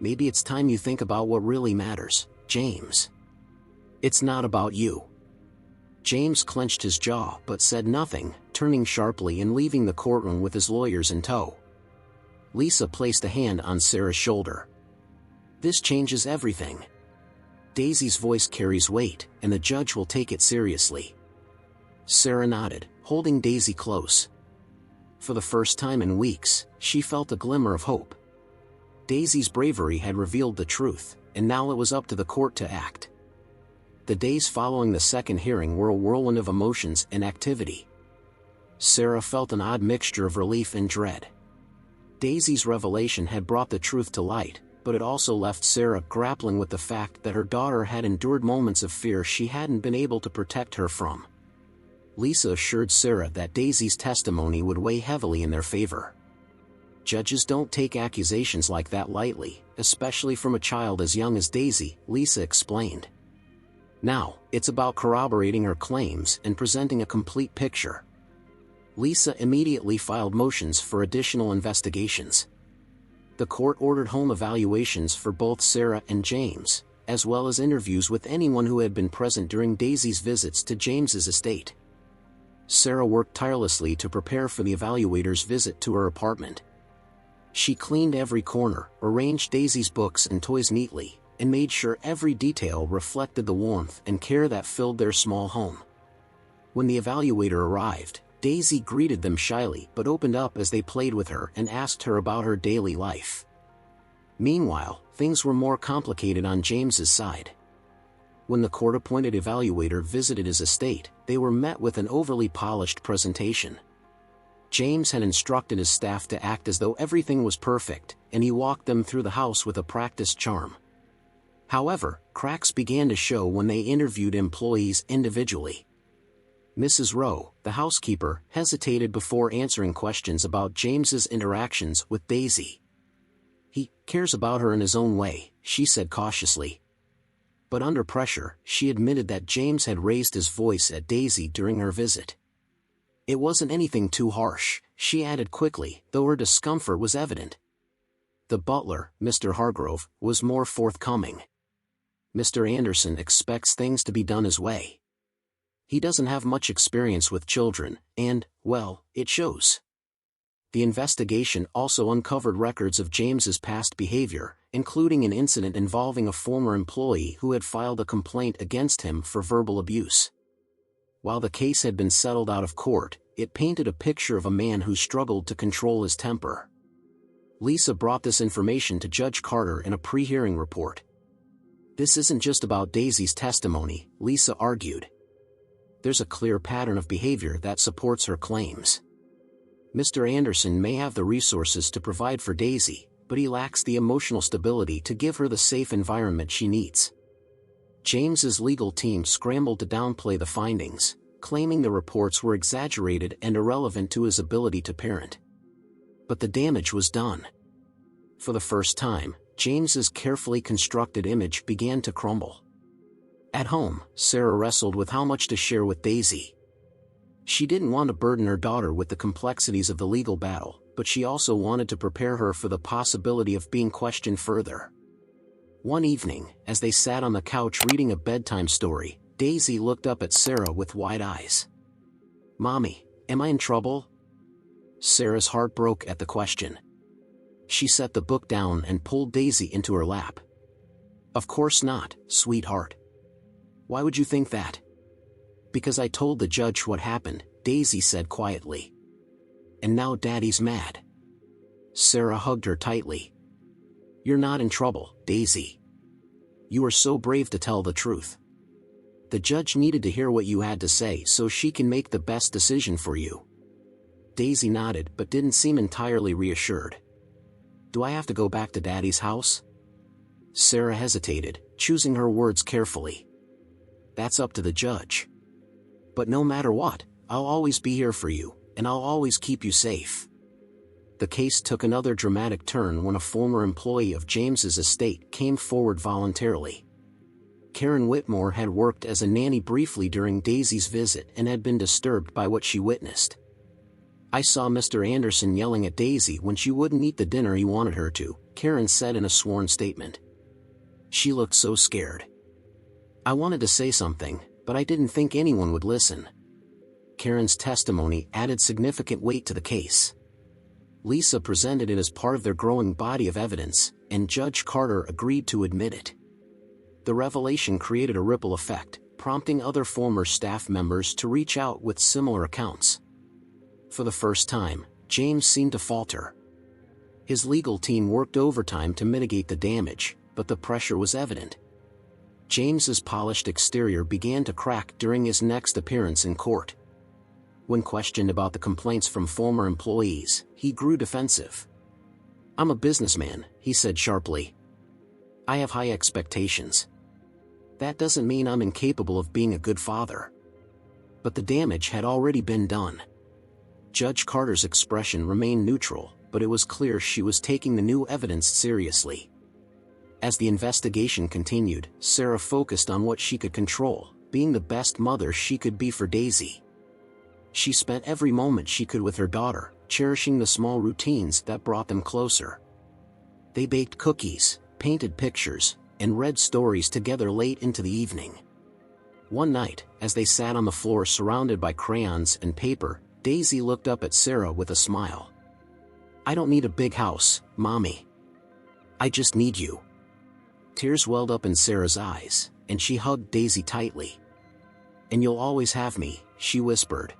S1: "Maybe it's time you think about what really matters, James. It's not about you." James clenched his jaw but said nothing, turning sharply and leaving the courtroom with his lawyers in tow. Lisa placed a hand on Sarah's shoulder. "This changes everything. Daisy's voice carries weight, and the judge will take it seriously." Sarah nodded, holding Daisy close. For the first time in weeks, she felt a glimmer of hope. Daisy's bravery had revealed the truth, and now it was up to the court to act. The days following the second hearing were a whirlwind of emotions and activity. Sarah felt an odd mixture of relief and dread. Daisy's revelation had brought the truth to light, but it also left Sarah grappling with the fact that her daughter had endured moments of fear she hadn't been able to protect her from. Lisa assured Sarah that Daisy's testimony would weigh heavily in their favor. "Judges don't take accusations like that lightly, especially from a child as young as Daisy," Lisa explained. "Now, it's about corroborating her claims and presenting a complete picture." Lisa immediately filed motions for additional investigations. The court ordered home evaluations for both Sarah and James, as well as interviews with anyone who had been present during Daisy's visits to James's estate. Sarah worked tirelessly to prepare for the evaluator's visit to her apartment. She cleaned every corner, arranged Daisy's books and toys neatly, and made sure every detail reflected the warmth and care that filled their small home. When the evaluator arrived, Daisy greeted them shyly but opened up as they played with her and asked her about her daily life. Meanwhile, things were more complicated on James's side. When the court-appointed evaluator visited his estate, they were met with an overly polished presentation. James had instructed his staff to act as though everything was perfect, and he walked them through the house with a practiced charm. However, cracks began to show when they interviewed employees individually. Mrs. Rowe, the housekeeper, hesitated before answering questions about James's interactions with Daisy. "He cares about her in his own way," she said cautiously. But under pressure, she admitted that James had raised his voice at Daisy during her visit. "It wasn't anything too harsh," she added quickly, though her discomfort was evident. The butler, Mr. Hargrove, was more forthcoming. "Mr. Anderson expects things to be done his way. He doesn't have much experience with children, and, well, it shows." The investigation also uncovered records of James's past behavior, including an incident involving a former employee who had filed a complaint against him for verbal abuse. While the case had been settled out of court, it painted a picture of a man who struggled to control his temper. Lisa brought this information to Judge Carter in a pre-hearing report. "This isn't just about Daisy's testimony," Lisa argued. "There's a clear pattern of behavior that supports her claims. Mr. Anderson may have the resources to provide for Daisy, but he lacks the emotional stability to give her the safe environment she needs." James's legal team scrambled to downplay the findings, claiming the reports were exaggerated and irrelevant to his ability to parent. But the damage was done. For the first time, James's carefully constructed image began to crumble. At home, Sarah wrestled with how much to share with Daisy. She didn't want to burden her daughter with the complexities of the legal battle, but she also wanted to prepare her for the possibility of being questioned further. One evening, as they sat on the couch reading a bedtime story, Daisy looked up at Sarah with wide eyes. "Mommy, am I in trouble?" Sarah's heart broke at the question. She set the book down and pulled Daisy into her lap. "Of course not, sweetheart." "Why would you think that?" "Because I told the judge what happened," Daisy said quietly. "And now Daddy's mad." Sarah hugged her tightly. "You're not in trouble, Daisy. You are so brave to tell the truth. The judge needed to hear what you had to say so she can make the best decision for you." Daisy nodded but didn't seem entirely reassured. "Do I have to go back to Daddy's house?" Sarah hesitated, choosing her words carefully. "That's up to the judge. But no matter what, I'll always be here for you, and I'll always keep you safe." The case took another dramatic turn when a former employee of James's estate came forward voluntarily. Karen Whitmore had worked as a nanny briefly during Daisy's visit and had been disturbed by what she witnessed. "I saw Mr. Anderson yelling at Daisy when she wouldn't eat the dinner he wanted her to," Karen said in a sworn statement. "She looked so scared. I wanted to say something, but I didn't think anyone would listen." Karen's testimony added significant weight to the case. Lisa presented it as part of their growing body of evidence, and Judge Carter agreed to admit it. The revelation created a ripple effect, prompting other former staff members to reach out with similar accounts. For the first time, James seemed to falter. His legal team worked overtime to mitigate the damage, but the pressure was evident. James's polished exterior began to crack during his next appearance in court. When questioned about the complaints from former employees, he grew defensive. "I'm a businessman," he said sharply. "I have high expectations. That doesn't mean I'm incapable of being a good father." But the damage had already been done. Judge Carter's expression remained neutral, but it was clear she was taking the new evidence seriously. As the investigation continued, Sarah focused on what she could control, being the best mother she could be for Daisy. She spent every moment she could with her daughter, cherishing the small routines that brought them closer. They baked cookies, painted pictures, and read stories together late into the evening. One night, as they sat on the floor surrounded by crayons and paper, Daisy looked up at Sarah with a smile. "I don't need a big house, Mommy. I just need you." Tears welled up in Sarah's eyes, and she hugged Daisy tightly. "And you'll always have me," she whispered.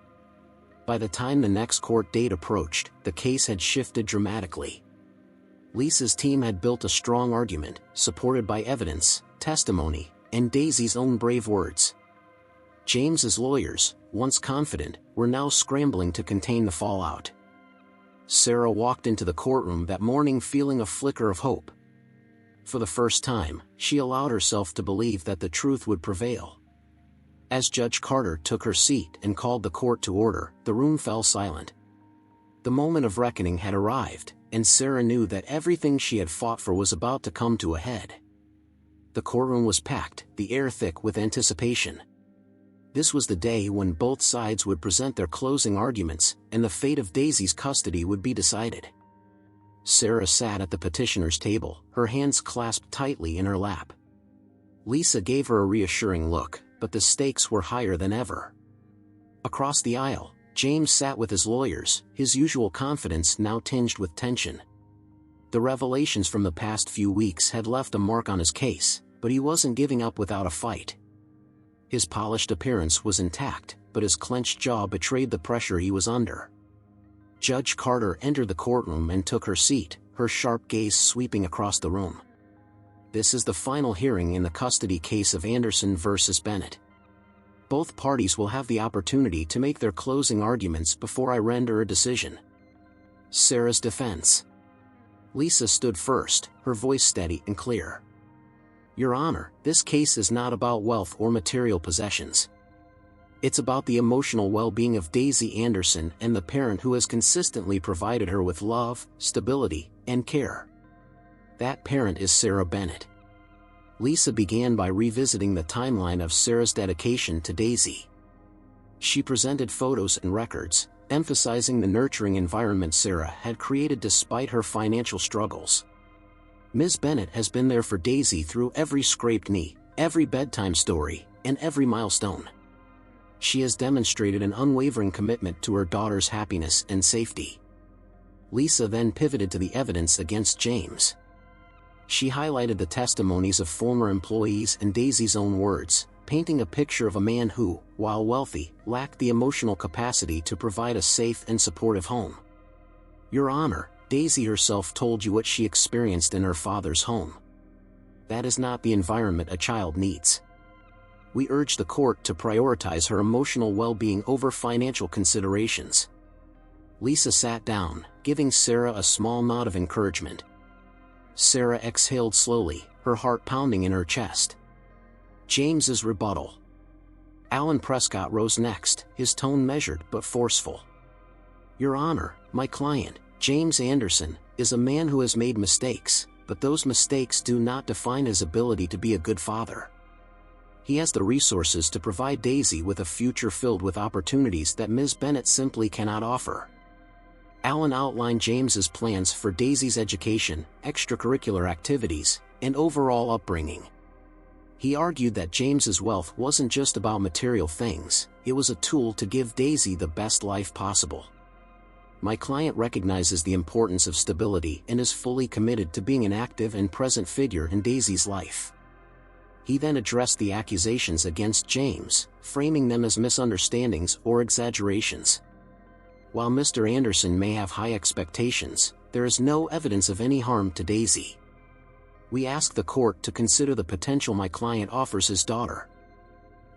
S1: By the time the next court date approached, the case had shifted dramatically. Lisa's team had built a strong argument, supported by evidence, testimony, and Daisy's own brave words. James's lawyers, once confident, were now scrambling to contain the fallout. Sarah walked into the courtroom that morning feeling a flicker of hope. For the first time, she allowed herself to believe that the truth would prevail. As Judge Carter took her seat and called the court to order, the room fell silent. The moment of reckoning had arrived, and Sarah knew that everything she had fought for was about to come to a head. The courtroom was packed, the air thick with anticipation. This was the day when both sides would present their closing arguments, and the fate of Daisy's custody would be decided. Sarah sat at the petitioner's table, her hands clasped tightly in her lap. Lisa gave her a reassuring look, but the stakes were higher than ever. Across the aisle, James sat with his lawyers, his usual confidence now tinged with tension. The revelations from the past few weeks had left a mark on his case, but he wasn't giving up without a fight. His polished appearance was intact, but his clenched jaw betrayed the pressure he was under. Judge Carter entered the courtroom and took her seat, her sharp gaze sweeping across the room. "This is the final hearing in the custody case of Anderson versus Bennett. Both parties will have the opportunity to make their closing arguments before I render a decision." Sarah's defense. Lisa stood first, her voice steady and clear. "Your Honor, this case is not about wealth or material possessions. It's about the emotional well-being of Daisy Anderson and the parent who has consistently provided her with love, stability, and care. That parent is Sarah Bennett." Lisa began by revisiting the timeline of Sarah's dedication to Daisy. She presented photos and records, emphasizing the nurturing environment Sarah had created despite her financial struggles. Ms. Bennett has been there for Daisy through every scraped knee, every bedtime story, and every milestone. She has demonstrated an unwavering commitment to her daughter's happiness and safety. Lisa then pivoted to the evidence against James. She highlighted the testimonies of former employees and Daisy's own words, painting a picture of a man who, while wealthy, lacked the emotional capacity to provide a safe and supportive home. Your Honor, Daisy herself told you what she experienced in her father's home. That is not the environment a child needs. We urge the court to prioritize her emotional well-being over financial considerations. Lisa sat down, giving Sarah a small nod of encouragement. Sarah exhaled slowly, her heart pounding in her chest. James's rebuttal. Alan Prescott rose next, his tone measured but forceful. Your Honor, my client, James Anderson, is a man who has made mistakes, but those mistakes do not define his ability to be a good father. He has the resources to provide Daisy with a future filled with opportunities that Ms. Bennett simply cannot offer. Alan outlined James's plans for Daisy's education, extracurricular activities, and overall upbringing. He argued that James's wealth wasn't just about material things, it was a tool to give Daisy the best life possible. My client recognizes the importance of stability and is fully committed to being an active and present figure in Daisy's life. He then addressed the accusations against James, framing them as misunderstandings or exaggerations. While Mr. Anderson may have high expectations, there is no evidence of any harm to Daisy. We ask the court to consider the potential my client offers his daughter.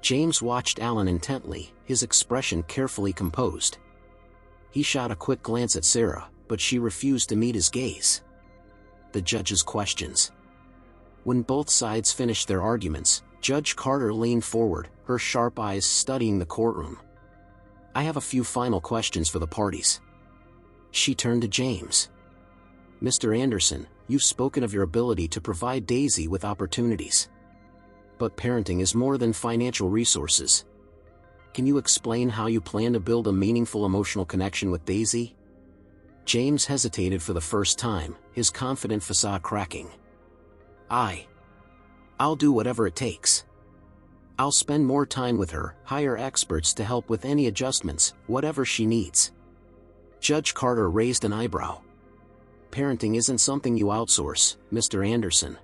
S1: James watched Alan intently, his expression carefully composed. He shot a quick glance at Sarah, but she refused to meet his gaze. The judge's questions. When both sides finished their arguments, Judge Carter leaned forward, her sharp eyes studying the courtroom. I have a few final questions for the parties. She turned to James. Mr. Anderson, you've spoken of your ability to provide Daisy with opportunities. But parenting is more than financial resources. Can you explain how you plan to build a meaningful emotional connection with Daisy? James hesitated for the first time, his confident facade cracking. I'll do whatever it takes. I'll spend more time with her, hire experts to help with any adjustments, whatever she needs. Judge Carter raised an eyebrow. Parenting isn't something you outsource, Mr. Anderson.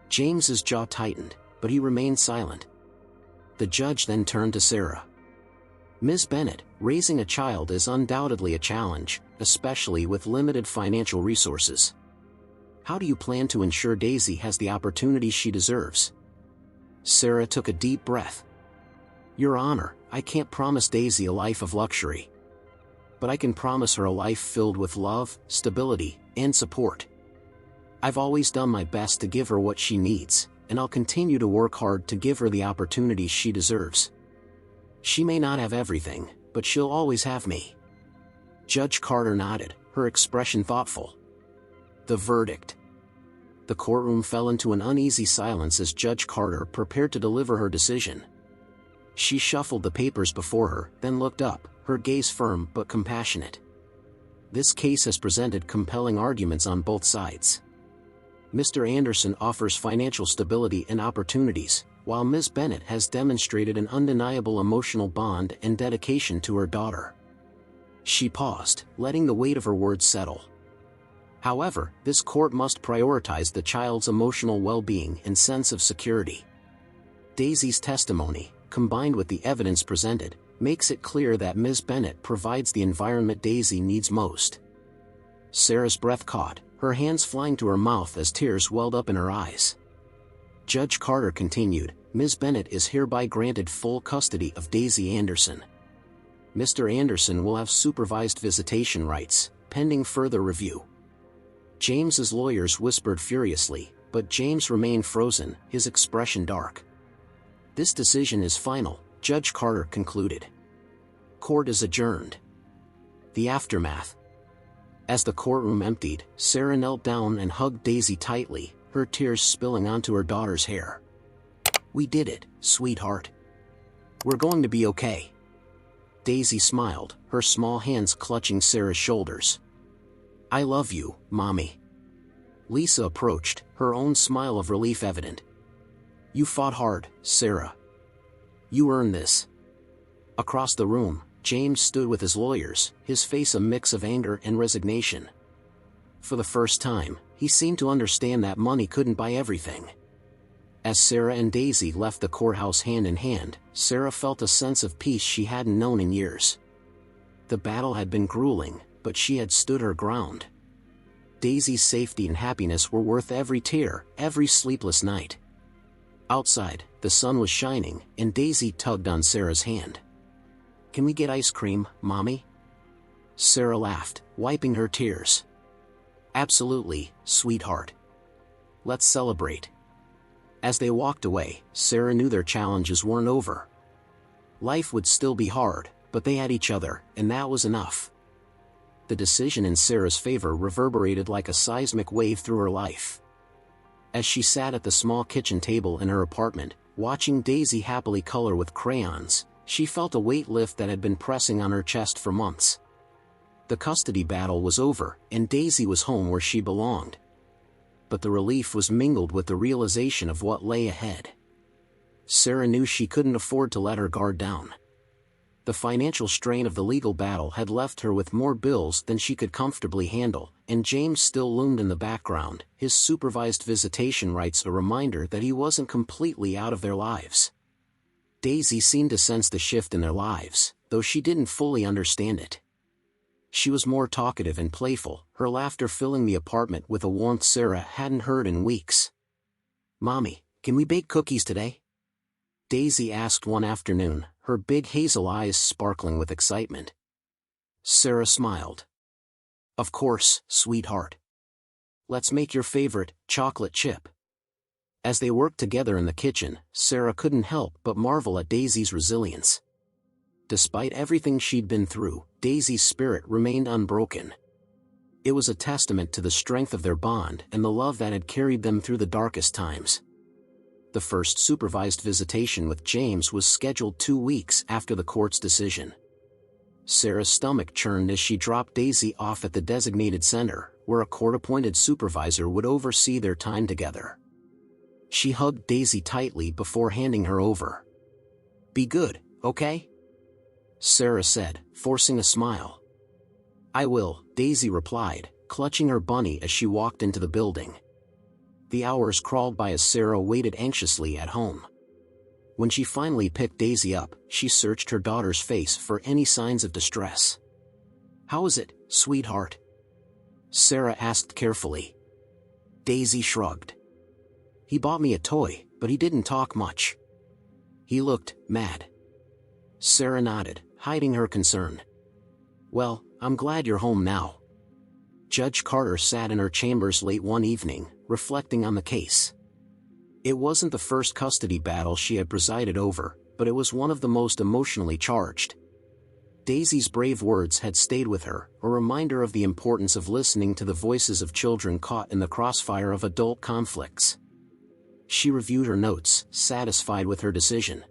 S1: James's jaw tightened, but he remained silent. The judge then turned to Sarah. Ms. Bennett, raising a child is undoubtedly a challenge, especially with limited financial resources. How do you plan to ensure Daisy has the opportunities she deserves? Sarah took a deep breath. Your Honor, I can't promise Daisy a life of luxury. But I can promise her a life filled with love, stability, and support. I've always done my best to give her what she needs, and I'll continue to work hard to give her the opportunities she deserves. She may not have everything, but she'll always have me. Judge Carter nodded, her expression thoughtful. The verdict. The courtroom fell into an uneasy silence as Judge Carter prepared to deliver her decision. She shuffled the papers before her, then looked up, her gaze firm but compassionate. This case has presented compelling arguments on both sides. Mr. Anderson offers financial stability and opportunities, while Ms. Bennett has demonstrated an undeniable emotional bond and dedication to her daughter. She paused, letting the weight of her words settle. However, this court must prioritize the child's emotional well-being and sense of security. Daisy's testimony, combined with the evidence presented, makes it clear that Ms. Bennett provides the environment Daisy needs most. Sarah's breath caught, her hands flying to her mouth as tears welled up in her eyes. Judge Carter continued, Ms. Bennett is hereby granted full custody of Daisy Anderson. Mr. Anderson will have supervised visitation rights, pending further review. James's lawyers whispered furiously, but James remained frozen, his expression dark. This decision is final, Judge Carter concluded. Court is adjourned. The aftermath. As the courtroom emptied, Sarah knelt down and hugged Daisy tightly, her tears spilling onto her daughter's hair. We did it, sweetheart. We're going to be okay. Daisy smiled, her small hands clutching Sarah's shoulders. "I love you, Mommy." Lisa approached, her own smile of relief evident. "You fought hard, Sarah. You earned this." Across the room, James stood with his lawyers, his face a mix of anger and resignation. For the first time, he seemed to understand that money couldn't buy everything. As Sarah and Daisy left the courthouse hand in hand, Sarah felt a sense of peace she hadn't known in years. The battle had been grueling, but she had stood her ground. Daisy's safety and happiness were worth every tear, every sleepless night. Outside, the sun was shining, and Daisy tugged on Sarah's hand. "Can we get ice cream, Mommy?" Sarah laughed, wiping her tears. "Absolutely, sweetheart. Let's celebrate." As they walked away, Sarah knew their challenges weren't over. Life would still be hard, but they had each other, and that was enough. The decision in Sarah's favor reverberated like a seismic wave through her life. As she sat at the small kitchen table in her apartment, watching Daisy happily color with crayons, she felt a weight lift that had been pressing on her chest for months. The custody battle was over, and Daisy was home where she belonged. But the relief was mingled with the realization of what lay ahead. Sarah knew she couldn't afford to let her guard down. The financial strain of the legal battle had left her with more bills than she could comfortably handle, and James still loomed in the background, his supervised visitation rights a reminder that he wasn't completely out of their lives. Daisy seemed to sense the shift in their lives, though she didn't fully understand it. She was more talkative and playful, her laughter filling the apartment with a warmth Sarah hadn't heard in weeks. "Mommy, can we bake cookies today?" Daisy asked one afternoon, her big hazel eyes sparkling with excitement. Sarah smiled. "Of course, sweetheart. Let's make your favorite, chocolate chip." As they worked together in the kitchen, Sarah couldn't help but marvel at Daisy's resilience. Despite everything she'd been through, Daisy's spirit remained unbroken. It was a testament to the strength of their bond and the love that had carried them through the darkest times. The first supervised visitation with James was scheduled 2 weeks after the court's decision. Sarah's stomach churned as she dropped Daisy off at the designated center, where a court-appointed supervisor would oversee their time together. She hugged Daisy tightly before handing her over. "Be good, okay?" Sarah said, forcing a smile. "I will," Daisy replied, clutching her bunny as she walked into the building. The hours crawled by as Sarah waited anxiously at home. When she finally picked Daisy up, she searched her daughter's face for any signs of distress. "How is it, sweetheart?" Sarah asked carefully. Daisy shrugged. "He bought me a toy, but he didn't talk much. He looked mad." Sarah nodded, hiding her concern. "Well, I'm glad you're home now." Judge Carter sat in her chambers late one evening, reflecting on the case. It wasn't the first custody battle she had presided over, but it was one of the most emotionally charged. Daisy's brave words had stayed with her, a reminder of the importance of listening to the voices of children caught in the crossfire of adult conflicts. She reviewed her notes, satisfied with her decision.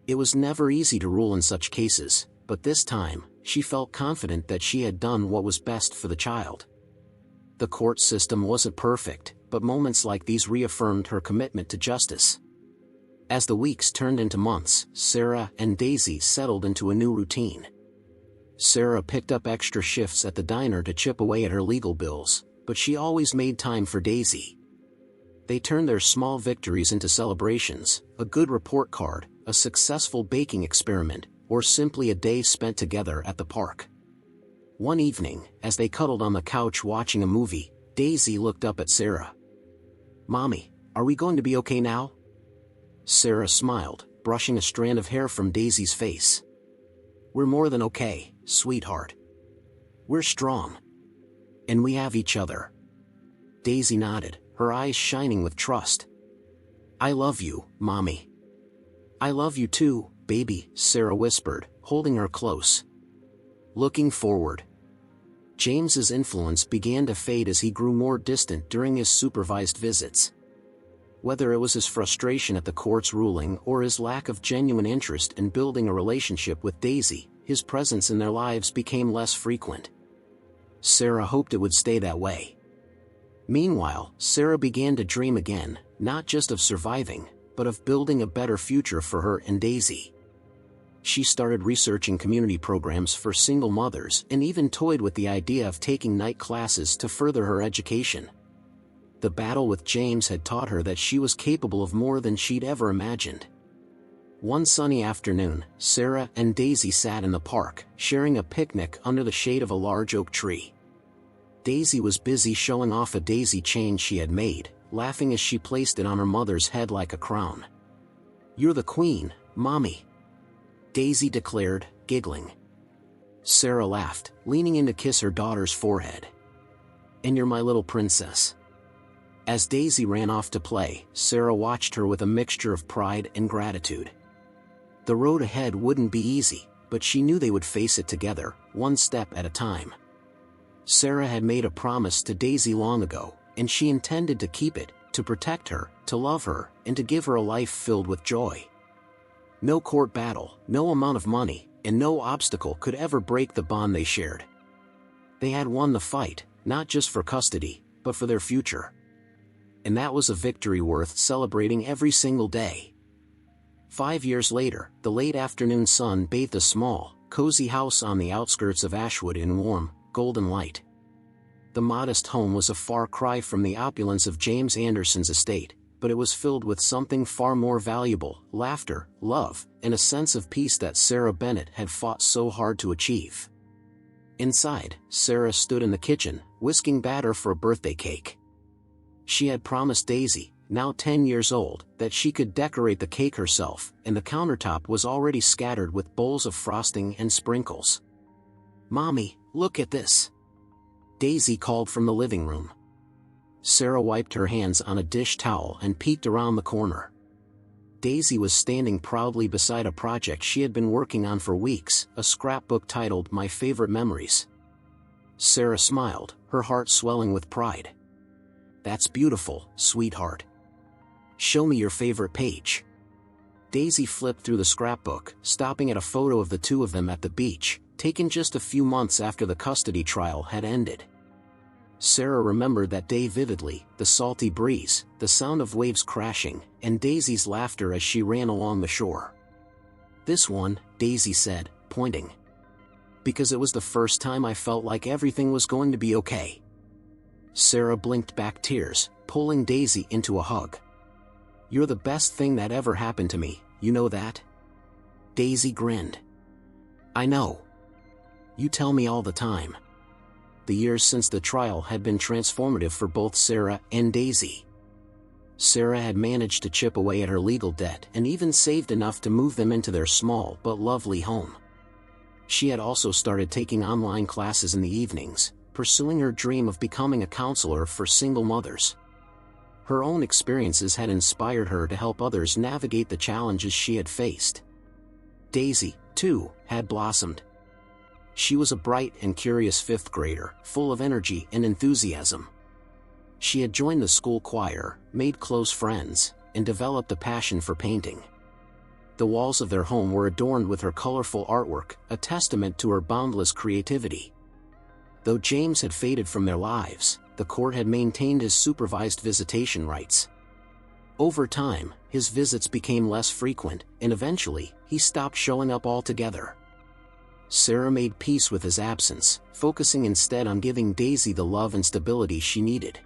S1: It was never easy to rule in such cases, but this time, she felt confident that she had done what was best for the child. The court system wasn't perfect, but moments like these reaffirmed her commitment to justice. As the weeks turned into months, Sarah and Daisy settled into a new routine. Sarah picked up extra shifts at the diner to chip away at her legal bills, but she always made time for Daisy. They turned their small victories into celebrations, a good report card, a successful baking experiment, or simply a day spent together at the park. One evening, as they cuddled on the couch watching a movie, Daisy looked up at Sarah. "Mommy, are we going to be okay now?" Sarah smiled, brushing a strand of hair from Daisy's face. "We're more than okay, sweetheart. We're strong. And we have each other." Daisy nodded, her eyes shining with trust. "I love you, Mommy." "I love you too, baby," Sarah whispered, holding her close. Looking forward. James's influence began to fade as he grew more distant during his supervised visits. Whether it was his frustration at the court's ruling or his lack of genuine interest in building a relationship with Daisy, his presence in their lives became less frequent. Sarah hoped it would stay that way. Meanwhile, Sarah began to dream again, not just of surviving, but of building a better future for her and Daisy. She started researching community programs for single mothers and even toyed with the idea of taking night classes to further her education. The battle with James had taught her that she was capable of more than she'd ever imagined. One sunny afternoon, Sarah and Daisy sat in the park, sharing a picnic under the shade of a large oak tree. Daisy was busy showing off a daisy chain she had made, laughing as she placed it on her mother's head like a crown. "You're the queen, Mommy," Daisy declared, giggling. Sarah laughed, leaning in to kiss her daughter's forehead. "And you're my little princess." As Daisy ran off to play, Sarah watched her with a mixture of pride and gratitude. The road ahead wouldn't be easy, but she knew they would face it together, one step at a time. Sarah had made a promise to Daisy long ago, and she intended to keep it, to protect her, to love her, and to give her a life filled with joy. No court battle, no amount of money, and no obstacle could ever break the bond they shared. They had won the fight, not just for custody, but for their future. And that was a victory worth celebrating every single day. 5 years later, the late afternoon sun bathed a small, cozy house on the outskirts of Ashwood in warm, golden light. The modest home was a far cry from the opulence of James Anderson's estate, but it was filled with something far more valuable: laughter, love, and a sense of peace that Sarah Bennett had fought so hard to achieve. Inside, Sarah stood in the kitchen, whisking batter for a birthday cake. She had promised Daisy, now 10 years old, that she could decorate the cake herself, and the countertop was already scattered with bowls of frosting and sprinkles. "Mommy, look at this," Daisy called from the living room. Sarah wiped her hands on a dish towel and peeked around the corner. Daisy was standing proudly beside a project she had been working on for weeks, a scrapbook titled "My Favorite Memories." Sarah smiled, her heart swelling with pride. "That's beautiful, sweetheart. Show me your favorite page." Daisy flipped through the scrapbook, stopping at a photo of the two of them at the beach, taken just a few months after the custody trial had ended. Sarah remembered that day vividly: the salty breeze, the sound of waves crashing, and Daisy's laughter as she ran along the shore. "This one," Daisy said, pointing. "Because it was the first time I felt like everything was going to be okay." Sarah blinked back tears, pulling Daisy into a hug. "You're the best thing that ever happened to me, you know that?" Daisy grinned. "I know. You tell me all the time." The years since the trial had been transformative for both Sarah and Daisy. Sarah had managed to chip away at her legal debt and even saved enough to move them into their small but lovely home. She had also started taking online classes in the evenings, pursuing her dream of becoming a counselor for single mothers. Her own experiences had inspired her to help others navigate the challenges she had faced. Daisy, too, had blossomed. She was a bright and curious fifth grader, full of energy and enthusiasm. She had joined the school choir, made close friends, and developed a passion for painting. The walls of their home were adorned with her colorful artwork, a testament to her boundless creativity. Though James had faded from their lives, the court had maintained his supervised visitation rights. Over time, his visits became less frequent, and eventually, he stopped showing up altogether. Sarah made peace with his absence, focusing instead on giving Daisy the love and stability she needed.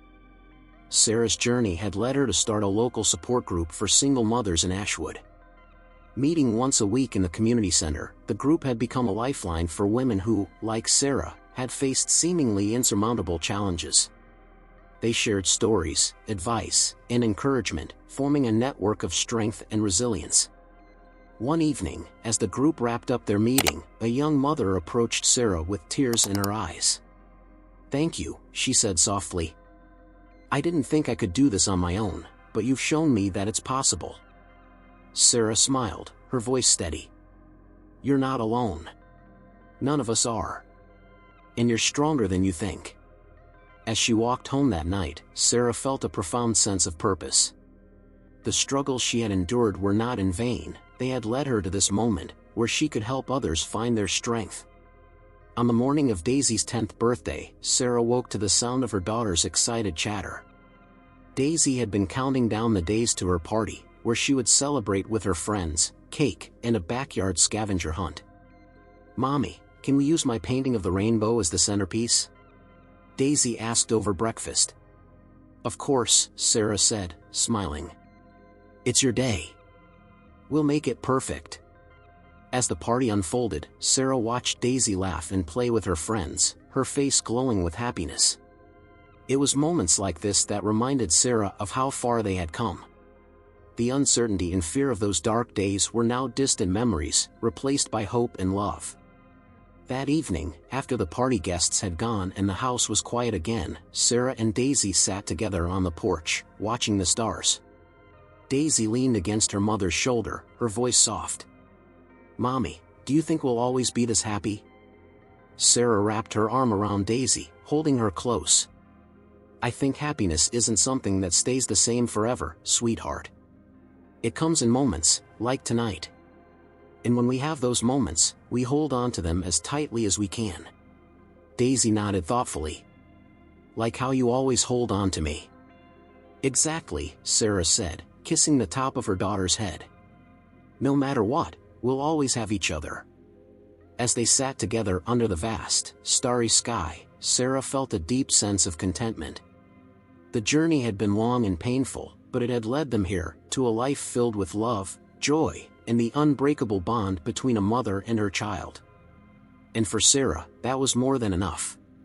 S1: Sarah's journey had led her to start a local support group for single mothers in Ashwood. Meeting once a week in the community center, the group had become a lifeline for women who, like Sarah, had faced seemingly insurmountable challenges. They shared stories, advice, and encouragement, forming a network of strength and resilience. One evening, as the group wrapped up their meeting, a young mother approached Sarah with tears in her eyes. "Thank you," she said softly. "I didn't think I could do this on my own, but you've shown me that it's possible." Sarah smiled, her voice steady. "You're not alone. None of us are. And you're stronger than you think." As she walked home that night, Sarah felt a profound sense of purpose. The struggles she had endured were not in vain, They had led her to this moment, where she could help others find their strength. On the morning of Daisy's 10th birthday, Sarah woke to the sound of her daughter's excited chatter. Daisy had been counting down the days to her party, where she would celebrate with her friends, cake, and a backyard scavenger hunt. "Mommy, can we use my painting of the rainbow as the centerpiece?" Daisy asked over breakfast. "Of course," Sarah said, smiling. "It's your day. We'll make it perfect." As the party unfolded, Sarah watched Daisy laugh and play with her friends, her face glowing with happiness. It was moments like this that reminded Sarah of how far they had come. The uncertainty and fear of those dark days were now distant memories, replaced by hope and love. That evening, after the party guests had gone and the house was quiet again, Sarah and Daisy sat together on the porch, watching the stars. Daisy leaned against her mother's shoulder, her voice soft. "Mommy, do you think we'll always be this happy?" Sarah wrapped her arm around Daisy, holding her close. "I think happiness isn't something that stays the same forever, sweetheart. It comes in moments, like tonight. And when we have those moments, we hold on to them as tightly as we can." Daisy nodded thoughtfully. "Like how you always hold on to me." "Exactly," Sarah said, kissing the top of her daughter's head. "No matter what, we'll always have each other." As they sat together under the vast, starry sky, Sarah felt a deep sense of contentment. The journey had been long and painful, but it had led them here, to a life filled with love, joy, and the unbreakable bond between a mother and her child. And for Sarah, that was more than enough.